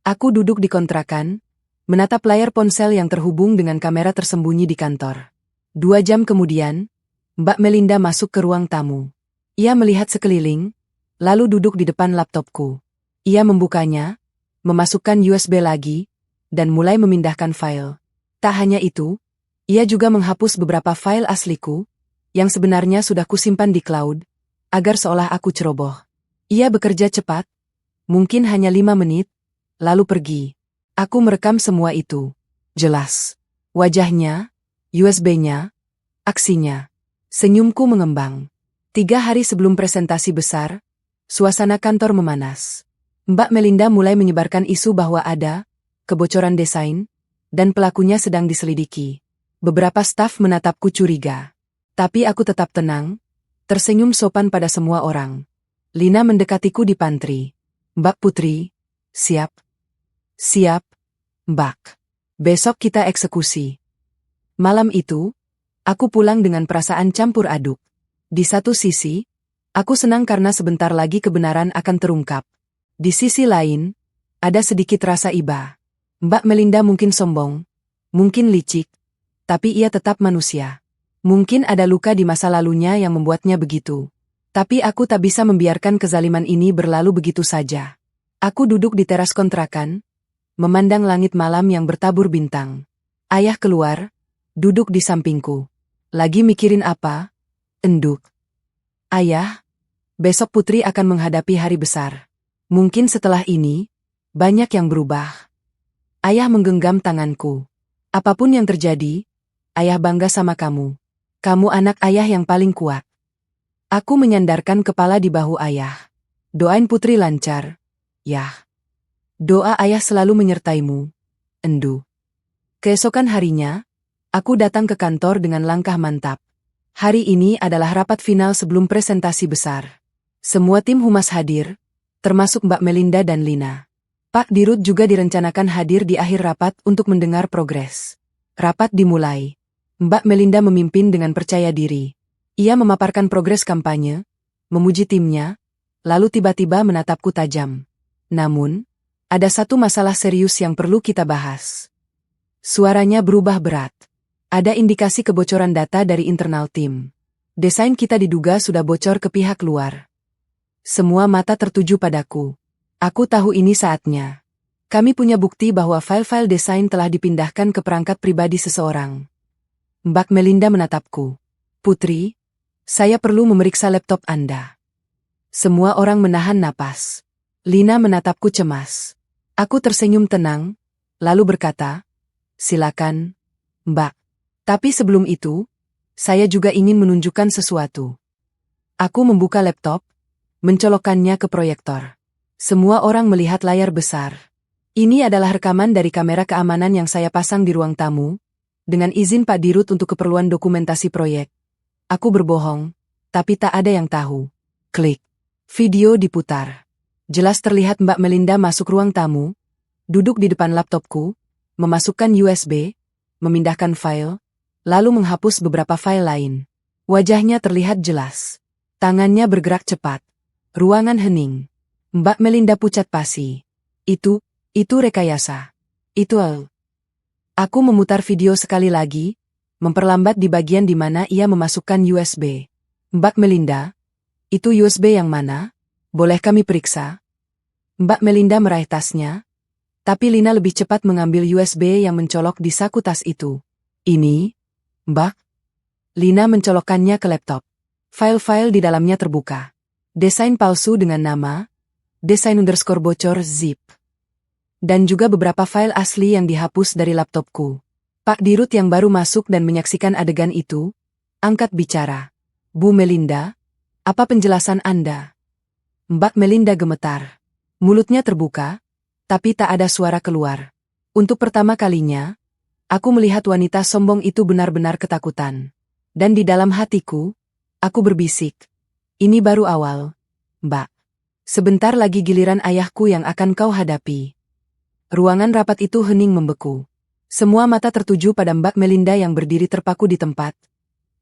Aku duduk di kontrakan, menatap layar ponsel yang terhubung dengan kamera tersembunyi di kantor. 2 jam kemudian, Mbak Melinda masuk ke ruang tamu. Ia melihat sekeliling, lalu duduk di depan laptopku. Ia membukanya, memasukkan USB lagi, dan mulai memindahkan file. Tak hanya itu, ia juga menghapus beberapa file asliku, yang sebenarnya sudah kusimpan di cloud, agar seolah aku ceroboh. Ia bekerja cepat, mungkin hanya 5 menit, lalu pergi. Aku merekam semua itu. Jelas. Wajahnya, USB-nya, aksinya. Senyumku mengembang. 3 hari sebelum presentasi besar, suasana kantor memanas. Mbak Melinda mulai menyebarkan isu bahwa ada kebocoran desain, dan pelakunya sedang diselidiki. Beberapa staf menatapku curiga. Tapi aku tetap tenang, tersenyum sopan pada semua orang. Lina mendekatiku di pantry. Mbak Putri, siap? Siap, Mbak. Besok kita eksekusi. Malam itu, aku pulang dengan perasaan campur aduk. Di satu sisi, aku senang karena sebentar lagi kebenaran akan terungkap. Di sisi lain, ada sedikit rasa iba. Mbak Melinda mungkin sombong, mungkin licik, tapi ia tetap manusia. Mungkin ada luka di masa lalunya yang membuatnya begitu. Tapi aku tak bisa membiarkan kezaliman ini berlalu begitu saja. Aku duduk di teras kontrakan, memandang langit malam yang bertabur bintang. Ayah keluar, duduk di sampingku. Lagi mikirin apa? Enduk. Ayah, besok Putri akan menghadapi hari besar. Mungkin setelah ini, banyak yang berubah. Ayah menggenggam tanganku. Apapun yang terjadi, ayah bangga sama kamu. Kamu anak ayah yang paling kuat. Aku menyandarkan kepala di bahu ayah. Doain Putri lancar, Yah. Doa ayah selalu menyertaimu, Endu. Keesokan harinya, aku datang ke kantor dengan langkah mantap. Hari ini adalah rapat final sebelum presentasi besar. Semua tim humas hadir, termasuk Mbak Melinda dan Lina. Pak Dirut juga direncanakan hadir di akhir rapat untuk mendengar progres. Rapat dimulai. Mbak Melinda memimpin dengan percaya diri. Ia memaparkan progres kampanye, memuji timnya, lalu tiba-tiba menatapku tajam. Namun, ada satu masalah serius yang perlu kita bahas. Suaranya berubah berat. Ada indikasi kebocoran data dari internal tim. Desain kita diduga sudah bocor ke pihak luar. Semua mata tertuju padaku. Aku tahu ini saatnya. Kami punya bukti bahwa file-file desain telah dipindahkan ke perangkat pribadi seseorang. Mbak Melinda menatapku. Putri, saya perlu memeriksa laptop Anda. Semua orang menahan napas. Lina menatapku cemas. Aku tersenyum tenang, lalu berkata, silakan, Mbak. Tapi sebelum itu, saya juga ingin menunjukkan sesuatu. Aku membuka laptop, mencolokkannya ke proyektor. Semua orang melihat layar besar. Ini adalah rekaman dari kamera keamanan yang saya pasang di ruang tamu, dengan izin Pak Dirut untuk keperluan dokumentasi proyek. Aku berbohong, tapi tak ada yang tahu. Klik. Video diputar. Jelas terlihat Mbak Melinda masuk ruang tamu, duduk di depan laptopku, memasukkan USB, memindahkan file, lalu menghapus beberapa file lain. Wajahnya terlihat jelas. Tangannya bergerak cepat. Ruangan hening. Mbak Melinda pucat pasi. Itu rekayasa. Aku memutar video sekali lagi, memperlambat di bagian di mana ia memasukkan USB. Mbak Melinda, itu USB yang mana? Boleh kami periksa? Mbak Melinda meraih tasnya, tapi Lina lebih cepat mengambil USB yang mencolok di saku tas itu. Ini, Mbak? Lina mencolokkannya ke laptop. File-file di dalamnya terbuka. Desain palsu dengan nama, desain_bocor zip. Dan juga beberapa file asli yang dihapus dari laptopku. Pak Dirut yang baru masuk dan menyaksikan adegan itu, angkat bicara. Bu Melinda, apa penjelasan Anda? Mbak Melinda gemetar. Mulutnya terbuka, tapi tak ada suara keluar. Untuk pertama kalinya, aku melihat wanita sombong itu benar-benar ketakutan. Dan di dalam hatiku, aku berbisik. Ini baru awal, Mbak. Sebentar lagi giliran ayahku yang akan kau hadapi. Ruangan rapat itu hening membeku. Semua mata tertuju pada Mbak Melinda yang berdiri terpaku di tempat.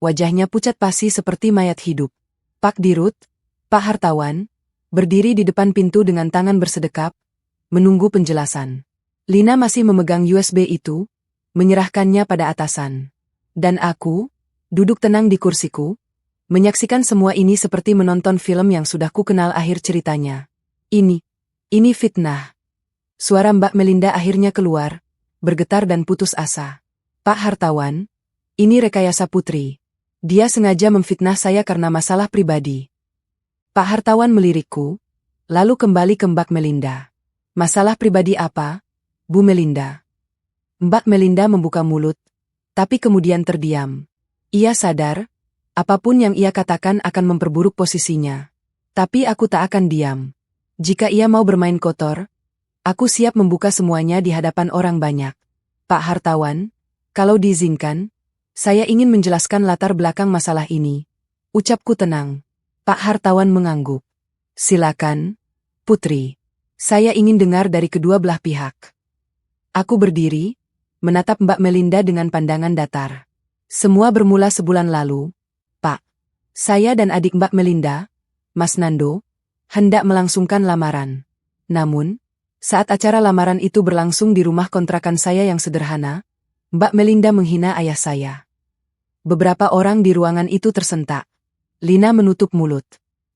Wajahnya pucat pasi seperti mayat hidup. Pak Dirut, Pak Hartawan, berdiri di depan pintu dengan tangan bersedekap, menunggu penjelasan. Lina masih memegang USB itu, menyerahkannya pada atasan. Dan aku, duduk tenang di kursiku, menyaksikan semua ini seperti menonton film yang sudah ku kenal akhir ceritanya. Ini fitnah. Suara Mbak Melinda akhirnya keluar, bergetar dan putus asa. Pak Hartawan, ini rekayasa Putri. Dia sengaja memfitnah saya karena masalah pribadi. Pak Hartawan melirikku, lalu kembali ke Mbak Melinda. Masalah pribadi apa, Bu Melinda? Mbak Melinda membuka mulut, tapi kemudian terdiam. Ia sadar, apapun yang ia katakan akan memperburuk posisinya. Tapi aku tak akan diam. Jika ia mau bermain kotor, aku siap membuka semuanya di hadapan orang banyak. Pak Hartawan, kalau diizinkan, saya ingin menjelaskan latar belakang masalah ini. Ucapku tenang. Pak Hartawan mengangguk. Silakan, Putri. Saya ingin dengar dari kedua belah pihak. Aku berdiri, menatap Mbak Melinda dengan pandangan datar. Semua bermula sebulan lalu. Pak, saya dan adik Mbak Melinda, Mas Nando, hendak melangsungkan lamaran. Namun, saat acara lamaran itu berlangsung di rumah kontrakan saya yang sederhana, Mbak Melinda menghina ayah saya. Beberapa orang di ruangan itu tersentak. Lina menutup mulut.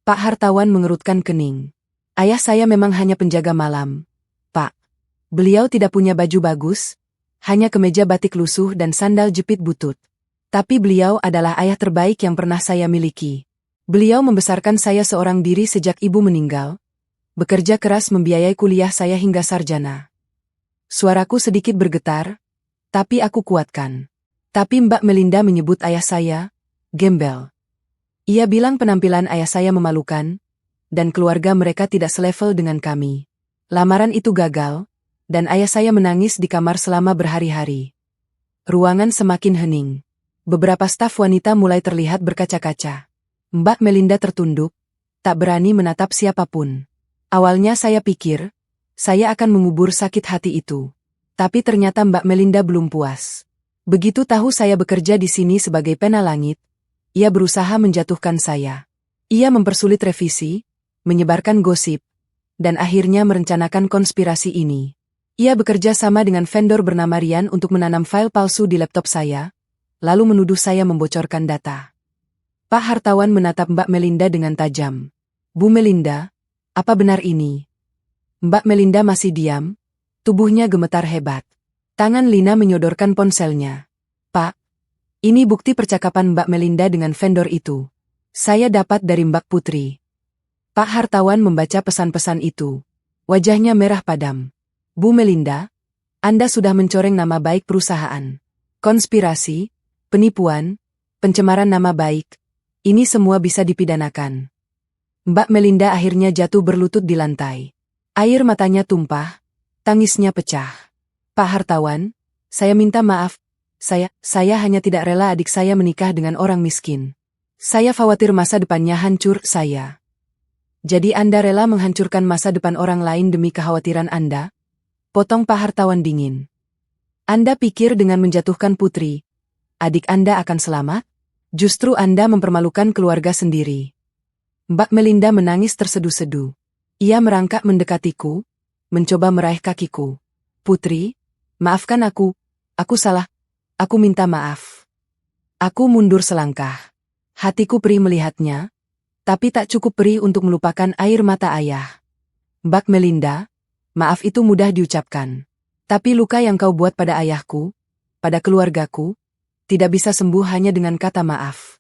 Pak Hartawan mengerutkan kening. Ayah saya memang hanya penjaga malam, Pak. Beliau tidak punya baju bagus, hanya kemeja batik lusuh dan sandal jepit butut. Tapi beliau adalah ayah terbaik yang pernah saya miliki. Beliau membesarkan saya seorang diri sejak ibu meninggal, bekerja keras membiayai kuliah saya hingga sarjana. Suaraku sedikit bergetar, tapi aku kuatkan. Tapi Mbak Melinda menyebut ayah saya gembel. Ia bilang penampilan ayah saya memalukan, dan keluarga mereka tidak selevel dengan kami. Lamaran itu gagal, dan ayah saya menangis di kamar selama berhari-hari. Ruangan semakin hening. Beberapa staf wanita mulai terlihat berkaca-kaca. Mbak Melinda tertunduk, tak berani menatap siapapun. Awalnya saya pikir, saya akan mengubur sakit hati itu. Tapi ternyata Mbak Melinda belum puas. Begitu tahu saya bekerja di sini sebagai pena langit, Ia berusaha menjatuhkan saya. Ia mempersulit revisi, menyebarkan gosip, dan akhirnya merencanakan konspirasi ini. Ia bekerja sama dengan vendor bernama Rian untuk menanam file palsu di laptop saya, lalu menuduh saya membocorkan data. Pak Hartawan menatap Mbak Melinda dengan tajam. Bu Melinda, apa benar ini? Mbak Melinda masih diam, tubuhnya gemetar hebat. Tangan Lina menyodorkan ponselnya. Pak, ini bukti percakapan Mbak Melinda dengan vendor itu. Saya dapat dari Mbak Putri. Pak Hartawan membaca pesan-pesan itu. Wajahnya merah padam. Bu Melinda, Anda sudah mencoreng nama baik perusahaan. Konspirasi, penipuan, pencemaran nama baik. Ini semua bisa dipidanakan. Mbak Melinda akhirnya jatuh berlutut di lantai. Air matanya tumpah, tangisnya pecah. Pak Hartawan, saya minta maaf. Saya hanya tidak rela adik saya menikah dengan orang miskin. Saya khawatir masa depannya hancur, saya. Jadi Anda rela menghancurkan masa depan orang lain demi kekhawatiran Anda? Potong Pak Hartawan dingin. Anda pikir dengan menjatuhkan Putri, adik Anda akan selamat? Justru Anda mempermalukan keluarga sendiri. Mbak Melinda menangis terseduh-seduh. Ia merangkak mendekatiku, mencoba meraih kakiku. Putri, maafkan aku salah, aku minta maaf. Aku mundur selangkah. Hatiku perih melihatnya, tapi tak cukup perih untuk melupakan air mata ayah. Mbak Melinda, maaf itu mudah diucapkan. Tapi luka yang kau buat pada ayahku, pada keluargaku, tidak bisa sembuh hanya dengan kata maaf.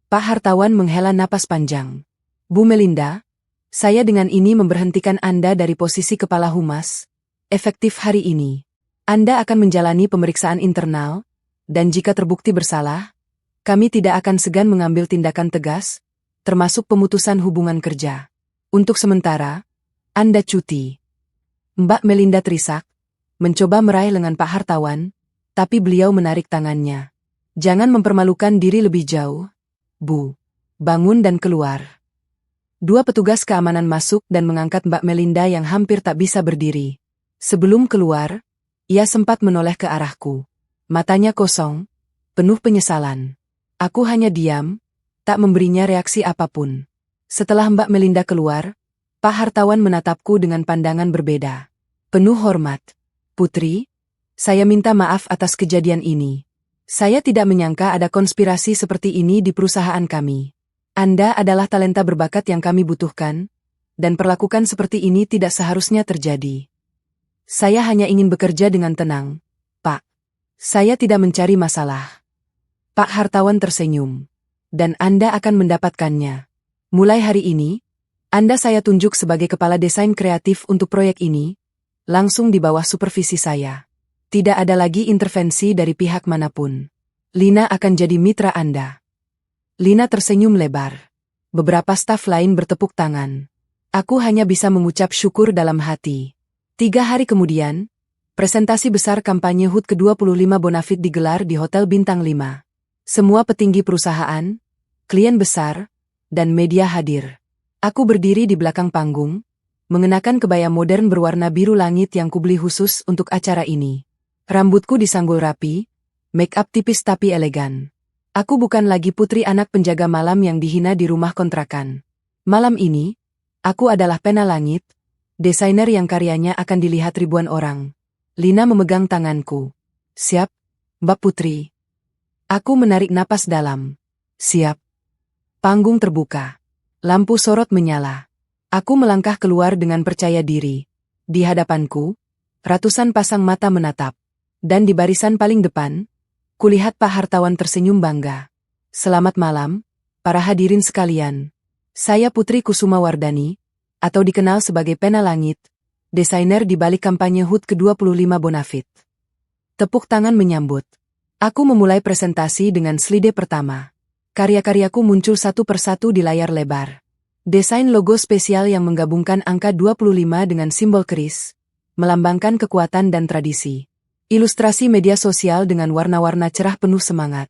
Pak Hartawan menghela napas panjang. Bu Melinda, saya dengan ini memberhentikan Anda dari posisi Kepala Humas, efektif hari ini. Anda akan menjalani pemeriksaan internal, dan jika terbukti bersalah, kami tidak akan segan mengambil tindakan tegas, termasuk pemutusan hubungan kerja. Untuk sementara, Anda cuti. Mbak Melinda terisak, mencoba meraih lengan Pak Hartawan, tapi beliau menarik tangannya. Jangan mempermalukan diri lebih jauh, Bu. Bangun dan keluar. Dua petugas keamanan masuk dan mengangkat Mbak Melinda yang hampir tak bisa berdiri. Sebelum keluar, ia sempat menoleh ke arahku. Matanya kosong, penuh penyesalan. Aku hanya diam, tak memberinya reaksi apapun. Setelah Mbak Melinda keluar, Pak Hartawan menatapku dengan pandangan berbeda. Penuh hormat. Putri, saya minta maaf atas kejadian ini. Saya tidak menyangka ada konspirasi seperti ini di perusahaan kami. Anda adalah talenta berbakat yang kami butuhkan, dan perlakukan seperti ini tidak seharusnya terjadi. Saya hanya ingin bekerja dengan tenang, Pak. Saya tidak mencari masalah. Pak Hartawan tersenyum. Dan Anda akan mendapatkannya. Mulai hari ini, Anda saya tunjuk sebagai kepala desain kreatif untuk proyek ini, langsung di bawah supervisi saya. Tidak ada lagi intervensi dari pihak manapun. Lina akan jadi mitra Anda. Lina tersenyum lebar. Beberapa staf lain bertepuk tangan. Aku hanya bisa mengucap syukur dalam hati. 3 hari kemudian, presentasi besar kampanye HUT ke-25 Bonafit digelar di Hotel Bintang 5. Semua petinggi perusahaan, klien besar, dan media hadir. Aku berdiri di belakang panggung, mengenakan kebaya modern berwarna biru langit yang kubeli khusus untuk acara ini. Rambutku disanggul rapi, make up tipis tapi elegan. Aku bukan lagi putri anak penjaga malam yang dihina di rumah kontrakan. Malam ini, aku adalah pena langit, desainer yang karyanya akan dilihat ribuan orang. Lina memegang tanganku. Siap, Mbak Putri. Aku menarik napas dalam. Siap. Panggung terbuka. Lampu sorot menyala. Aku melangkah keluar dengan percaya diri. Di hadapanku, ratusan pasang mata menatap. Dan di barisan paling depan, kulihat Pak Hartawan tersenyum bangga. Selamat malam, para hadirin sekalian. Saya Putri Kusuma Wardani, atau dikenal sebagai Pena Langit, desainer di balik kampanye HUT ke-25 Bonafit. Tepuk tangan menyambut. Aku memulai presentasi dengan slide pertama. Karya-karyaku muncul satu persatu di layar lebar. Desain logo spesial yang menggabungkan angka 25 dengan simbol keris, melambangkan kekuatan dan tradisi. Ilustrasi media sosial dengan warna-warna cerah penuh semangat.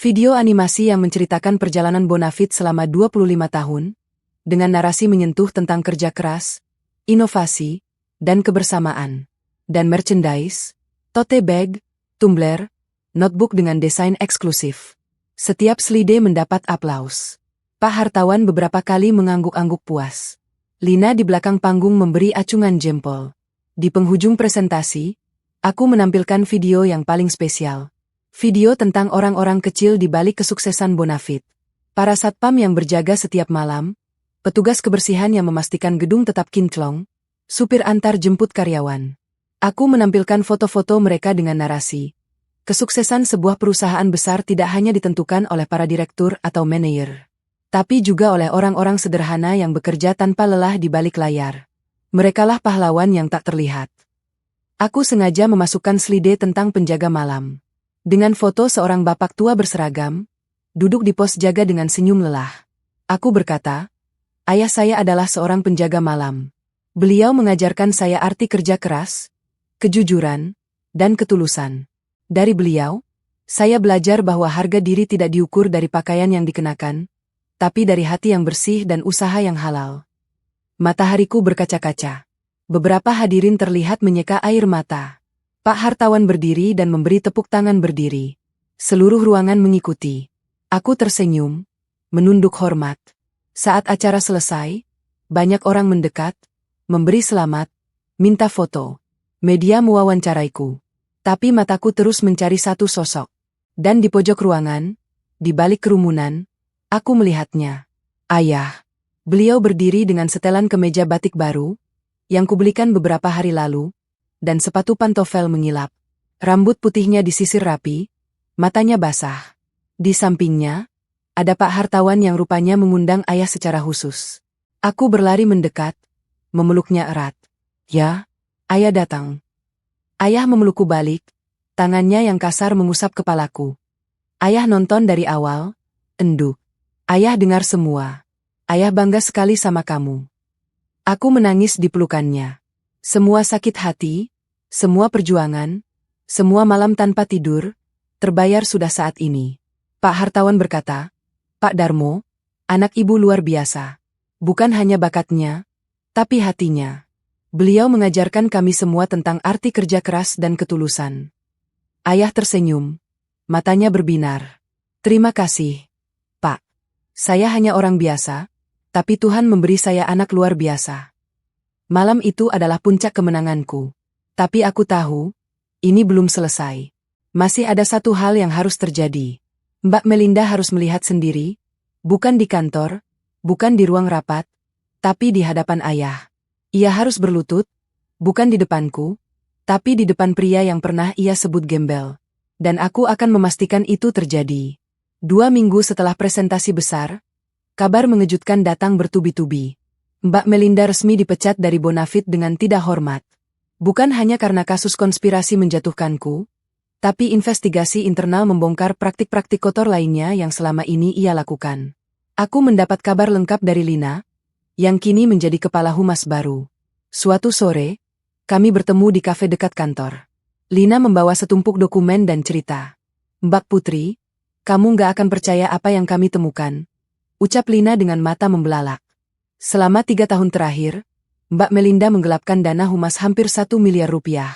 Video animasi yang menceritakan perjalanan Bonafit selama 25 tahun, dengan narasi menyentuh tentang kerja keras, inovasi, dan kebersamaan. Dan merchandise, tote bag, tumbler, notebook dengan desain eksklusif. Setiap slide mendapat aplaus. Pak Hartawan beberapa kali mengangguk-angguk puas. Lina di belakang panggung memberi acungan jempol. Di penghujung presentasi, aku menampilkan video yang paling spesial. Video tentang orang-orang kecil di balik kesuksesan Bonafit. Para satpam yang berjaga setiap malam, petugas kebersihan yang memastikan gedung tetap kinclong, supir antar jemput karyawan. Aku menampilkan foto-foto mereka dengan narasi. Kesuksesan sebuah perusahaan besar tidak hanya ditentukan oleh para direktur atau manajer, tapi juga oleh orang-orang sederhana yang bekerja tanpa lelah di balik layar. Merekalah pahlawan yang tak terlihat. Aku sengaja memasukkan slide tentang penjaga malam. Dengan foto seorang bapak tua berseragam, duduk di pos jaga dengan senyum lelah. Aku berkata, ayah saya adalah seorang penjaga malam. Beliau mengajarkan saya arti kerja keras, kejujuran, dan ketulusan. Dari beliau, saya belajar bahwa harga diri tidak diukur dari pakaian yang dikenakan, tapi dari hati yang bersih dan usaha yang halal. Matahariku berkaca-kaca. Beberapa hadirin terlihat menyeka air mata. Pak Hartawan berdiri dan memberi tepuk tangan berdiri. Seluruh ruangan mengikuti. Aku tersenyum, menunduk hormat. Saat acara selesai, banyak orang mendekat, memberi selamat, minta foto. Media mewawancaraiku. Tapi mataku terus mencari satu sosok. Dan di pojok ruangan, di balik kerumunan, aku melihatnya. Ayah. Beliau berdiri dengan setelan kemeja batik baru, yang kubelikan beberapa hari lalu, dan sepatu pantofel mengilap. Rambut putihnya disisir rapi, matanya basah. Di sampingnya, ada Pak Hartawan yang rupanya mengundang ayah secara khusus. Aku berlari mendekat, memeluknya erat. Ya, ayah datang. Ayah memelukku balik, tangannya yang kasar mengusap kepalaku. Ayah nonton dari awal, enduk. Ayah dengar semua. Ayah bangga sekali sama kamu. Aku menangis di pelukannya. Semua sakit hati, semua perjuangan, semua malam tanpa tidur, terbayar sudah saat ini. Pak Hartawan berkata, Pak Darmo, anak ibu luar biasa. Bukan hanya bakatnya, tapi hatinya. Beliau mengajarkan kami semua tentang arti kerja keras dan ketulusan. Ayah tersenyum. Matanya berbinar. Terima kasih, Pak. Saya hanya orang biasa, tapi Tuhan memberi saya anak luar biasa. Malam itu adalah puncak kemenanganku. Tapi aku tahu, ini belum selesai. Masih ada satu hal yang harus terjadi. Mbak Melinda harus melihat sendiri, bukan di kantor, bukan di ruang rapat, tapi di hadapan ayah. Ia harus berlutut, bukan di depanku, tapi di depan pria yang pernah ia sebut gembel. Dan aku akan memastikan itu terjadi. 2 minggu setelah presentasi besar, kabar mengejutkan datang bertubi-tubi. Mbak Melinda resmi dipecat dari Bonafit dengan tidak hormat. Bukan hanya karena kasus konspirasi menjatuhkanku, tapi investigasi internal membongkar praktik-praktik kotor lainnya yang selama ini ia lakukan. Aku mendapat kabar lengkap dari Lina, yang kini menjadi kepala humas baru. Suatu sore, kami bertemu di kafe dekat kantor. Lina membawa setumpuk dokumen dan cerita. Mbak Putri, kamu gak akan percaya apa yang kami temukan, ucap Lina dengan mata membelalak. Selama 3 tahun terakhir, Mbak Melinda menggelapkan dana humas hampir 1 miliar rupiah.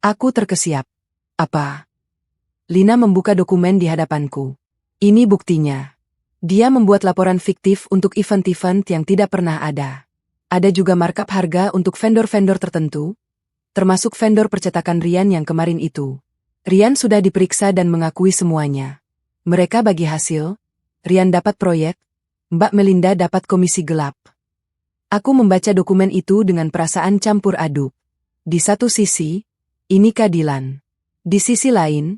Aku terkesiap. Apa? Lina membuka dokumen di hadapanku. Ini buktinya. Dia membuat laporan fiktif untuk event-event yang tidak pernah ada. Ada juga markup harga untuk vendor-vendor tertentu, termasuk vendor percetakan Rian yang kemarin itu. Rian sudah diperiksa dan mengakui semuanya. Mereka bagi hasil, Rian dapat proyek, Mbak Melinda dapat komisi gelap. Aku membaca dokumen itu dengan perasaan campur aduk. Di satu sisi, ini keadilan. Di sisi lain,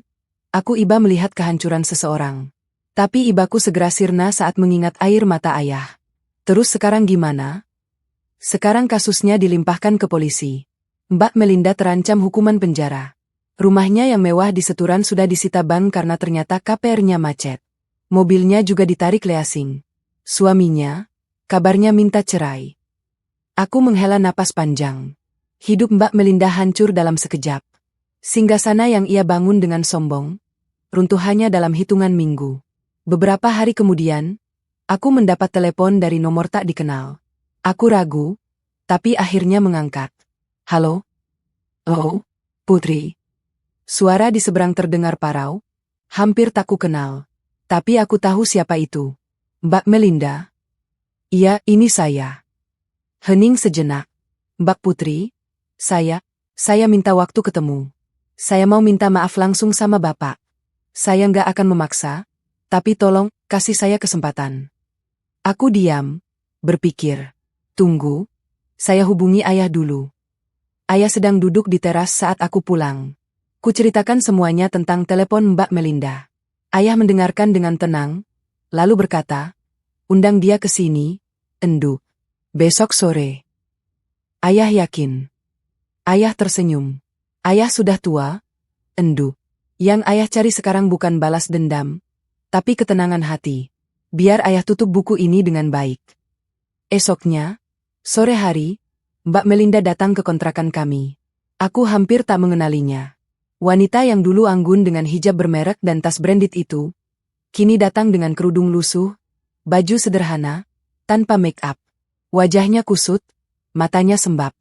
aku iba melihat kehancuran seseorang. Tapi ibaku segera sirna saat mengingat air mata ayah. Terus sekarang gimana? Sekarang kasusnya dilimpahkan ke polisi. Mbak Melinda terancam hukuman penjara. Rumahnya yang mewah di Seturan sudah disita bank karena ternyata KPR-nya macet. Mobilnya juga ditarik leasing. Suaminya, kabarnya minta cerai. Aku menghela napas panjang. Hidup Mbak Melinda hancur dalam sekejap. Singgasana yang ia bangun dengan sombong, runtuhannya dalam hitungan minggu. Beberapa hari kemudian, aku mendapat telepon dari nomor tak dikenal. Aku ragu, tapi akhirnya mengangkat. Halo? Oh, Putri. Suara di seberang terdengar parau, hampir tak ku kenal. Tapi aku tahu siapa itu. Mbak Melinda. Iya, ini saya. Hening sejenak. Mbak Putri, saya minta waktu ketemu. Saya mau minta maaf langsung sama Bapak. Saya nggak akan memaksa, tapi tolong, kasih saya kesempatan. Aku diam, berpikir. Tunggu, saya hubungi ayah dulu. Ayah sedang duduk di teras saat aku pulang. Kuceritakan semuanya tentang telepon Mbak Melinda. Ayah mendengarkan dengan tenang, lalu berkata, undang dia ke sini, Endu. Besok sore. Ayah yakin. Ayah tersenyum. Ayah sudah tua, Endu. Yang ayah cari sekarang bukan balas dendam, tapi ketenangan hati. Biar ayah tutup buku ini dengan baik. Esoknya, sore hari, Mbak Melinda datang ke kontrakan kami. Aku hampir tak mengenalinya. Wanita yang dulu anggun dengan hijab bermerek dan tas branded itu, kini datang dengan kerudung lusuh, baju sederhana, tanpa make up. Wajahnya kusut, matanya sembab.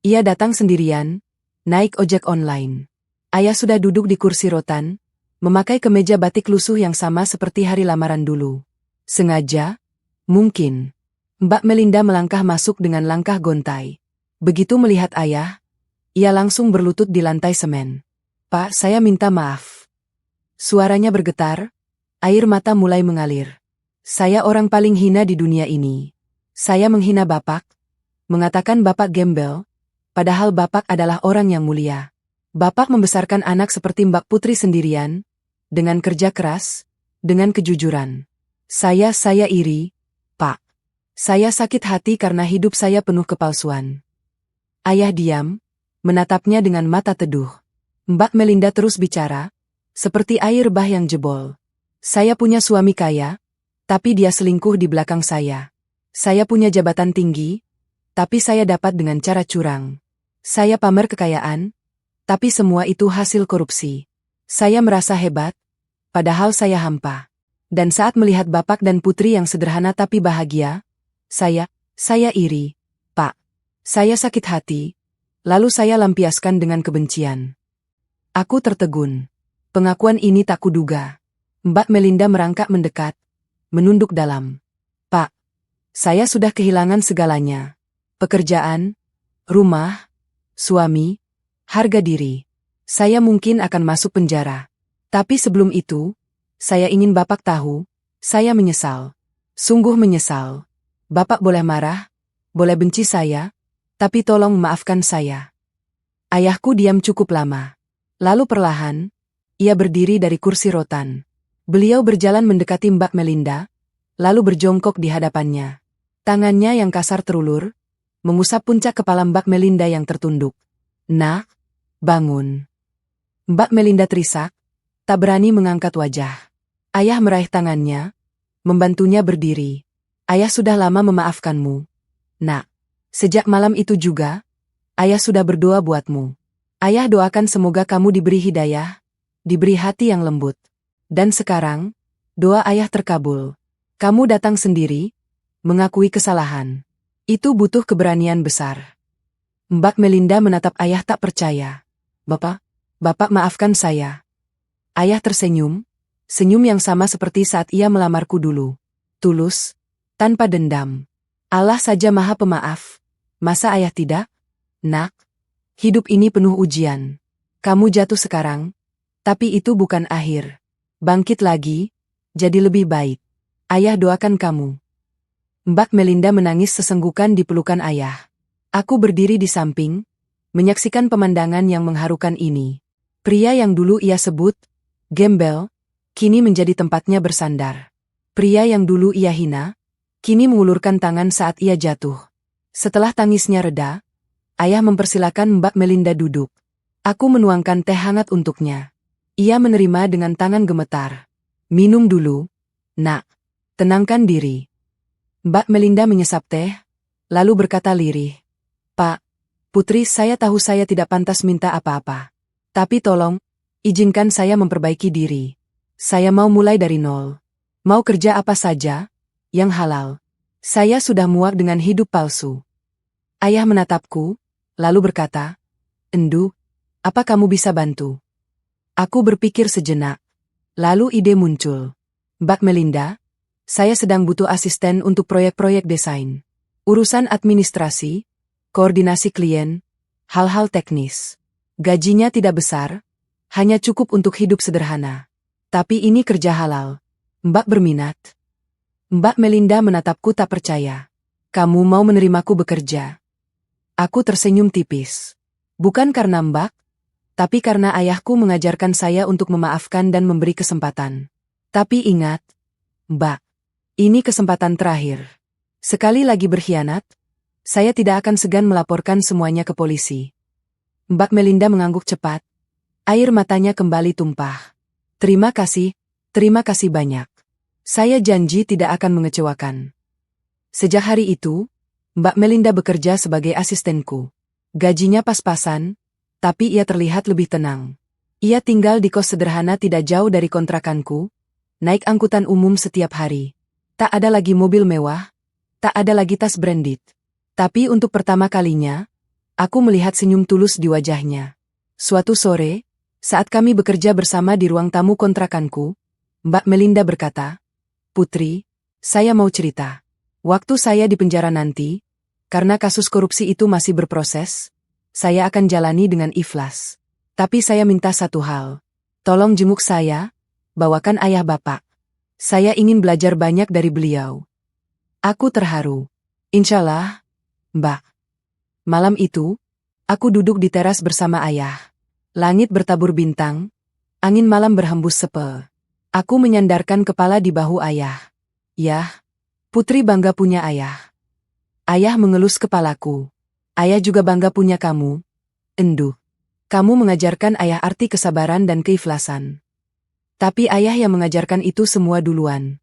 Ia datang sendirian, naik ojek online. Ayah sudah duduk di kursi rotan, memakai kemeja batik lusuh yang sama seperti hari lamaran dulu. Sengaja? Mungkin. Mbak Melinda melangkah masuk dengan langkah gontai. Begitu melihat ayah, ia langsung berlutut di lantai semen. Pak, saya minta maaf. Suaranya bergetar, air mata mulai mengalir. Saya orang paling hina di dunia ini. Saya menghina Bapak, mengatakan Bapak gembel, padahal Bapak adalah orang yang mulia. Bapak membesarkan anak seperti Mbak Putri sendirian, dengan kerja keras, dengan kejujuran. Saya iri, Pak. Saya sakit hati karena hidup saya penuh kepalsuan. Ayah diam, menatapnya dengan mata teduh. Mbak Melinda terus bicara, seperti air bah yang jebol. Saya punya suami kaya, tapi dia selingkuh di belakang saya. Saya punya jabatan tinggi, tapi saya dapat dengan cara curang. Saya pamer kekayaan, tapi semua itu hasil korupsi. Saya merasa hebat, padahal saya hampa. Dan saat melihat Bapak dan Putri yang sederhana tapi bahagia, saya iri, Pak. Saya sakit hati, lalu saya lampiaskan dengan kebencian. Aku tertegun. Pengakuan ini tak kuduga. Mbak Melinda merangkak mendekat, menunduk dalam. Pak, saya sudah kehilangan segalanya. Pekerjaan, rumah, suami, harga diri. Saya mungkin akan masuk penjara. Tapi sebelum itu, saya ingin Bapak tahu, saya menyesal. Sungguh menyesal. Bapak boleh marah, boleh benci saya, tapi tolong maafkan saya. Ayahku diam cukup lama. Lalu perlahan, ia berdiri dari kursi rotan. Beliau berjalan mendekati Mbak Melinda, lalu berjongkok di hadapannya. Tangannya yang kasar terulur, mengusap puncak kepala Mbak Melinda yang tertunduk. Nak, bangun. Mbak Melinda terisak, tak berani mengangkat wajah. Ayah meraih tangannya, membantunya berdiri. Ayah sudah lama memaafkanmu. Nak, sejak malam itu juga, ayah sudah berdoa buatmu. Ayah doakan semoga kamu diberi hidayah, diberi hati yang lembut. Dan sekarang, doa ayah terkabul. Kamu datang sendiri, mengakui kesalahan. Itu butuh keberanian besar. Mbak Melinda menatap ayah tak percaya. Bapak maafkan saya. Ayah tersenyum, senyum yang sama seperti saat ia melamarku dulu. Tulus, tanpa dendam. Allah saja maha pemaaf. Masa ayah tidak? Nak, hidup ini penuh ujian. Kamu jatuh sekarang, tapi itu bukan akhir. Bangkit lagi, jadi lebih baik. Ayah doakan kamu. Mbak Melinda menangis sesenggukan di pelukan ayah. Aku berdiri di samping, menyaksikan pemandangan yang mengharukan ini. Pria yang dulu ia sebut gembel, kini menjadi tempatnya bersandar. Pria yang dulu ia hina, kini mengulurkan tangan saat ia jatuh. Setelah tangisnya reda, ayah mempersilakan Mbak Melinda duduk. Aku menuangkan teh hangat untuknya. Ia menerima dengan tangan gemetar. Minum dulu, nak. Tenangkan diri. Mbak Melinda menyesap teh, lalu berkata lirih. Pak, Putri, saya tahu saya tidak pantas minta apa-apa. Tapi tolong, izinkan saya memperbaiki diri. Saya mau mulai dari nol. Mau kerja apa saja, yang halal. Saya sudah muak dengan hidup palsu. Ayah menatapku, lalu berkata, Endu, apa kamu bisa bantu? Aku berpikir sejenak. Lalu ide muncul. Mbak Melinda, saya sedang butuh asisten untuk proyek-proyek desain. Urusan administrasi, koordinasi klien, hal-hal teknis. Gajinya tidak besar, hanya cukup untuk hidup sederhana. Tapi ini kerja halal. Mbak berminat? Mbak Melinda menatapku tak percaya. Kamu mau menerimaku bekerja? Aku tersenyum tipis. Bukan karena Mbak, tapi karena ayahku mengajarkan saya untuk memaafkan dan memberi kesempatan. Tapi ingat, Mbak, ini kesempatan terakhir. Sekali lagi berkhianat, saya tidak akan segan melaporkan semuanya ke polisi. Mbak Melinda mengangguk cepat. Air matanya kembali tumpah. Terima kasih banyak. Saya janji tidak akan mengecewakan. Sejak hari itu, Mbak Melinda bekerja sebagai asistenku. Gajinya pas-pasan, tapi ia terlihat lebih tenang. Ia tinggal di kos sederhana tidak jauh dari kontrakanku, naik angkutan umum setiap hari. Tak ada lagi mobil mewah, tak ada lagi tas branded. Tapi untuk pertama kalinya, aku melihat senyum tulus di wajahnya. Suatu sore, saat kami bekerja bersama di ruang tamu kontrakanku, Mbak Melinda berkata, "Putri, saya mau cerita. Waktu saya di penjara nanti, karena kasus korupsi itu masih berproses, saya akan jalani dengan ikhlas. Tapi saya minta satu hal. Tolong jenguk saya, bawakan ayah Bapak. Saya ingin belajar banyak dari beliau." Aku terharu. "Insyaallah, Mbak." Malam itu, aku duduk di teras bersama ayah. Langit bertabur bintang, angin malam berhembus sepe. Aku menyandarkan kepala di bahu ayah. "Yah, Putri bangga punya ayah." Ayah mengelus kepalaku. "Ayah juga bangga punya kamu, Endu. Kamu mengajarkan ayah arti kesabaran dan keikhlasan." Tapi ayah yang mengajarkan itu semua duluan.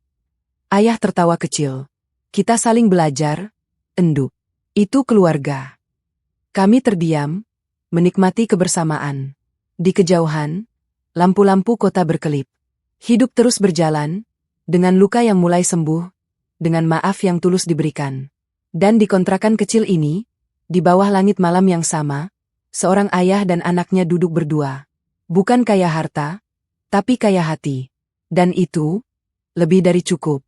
Ayah tertawa kecil. "Kita saling belajar, Endu. Itu keluarga." Kami terdiam, menikmati kebersamaan. Di kejauhan, lampu-lampu kota berkelip. Hidup terus berjalan, dengan luka yang mulai sembuh, dengan maaf yang tulus diberikan. Dan di kontrakan kecil ini, di bawah langit malam yang sama, seorang ayah dan anaknya duduk berdua. Bukan kaya harta, tapi kaya hati. Dan itu, lebih dari cukup.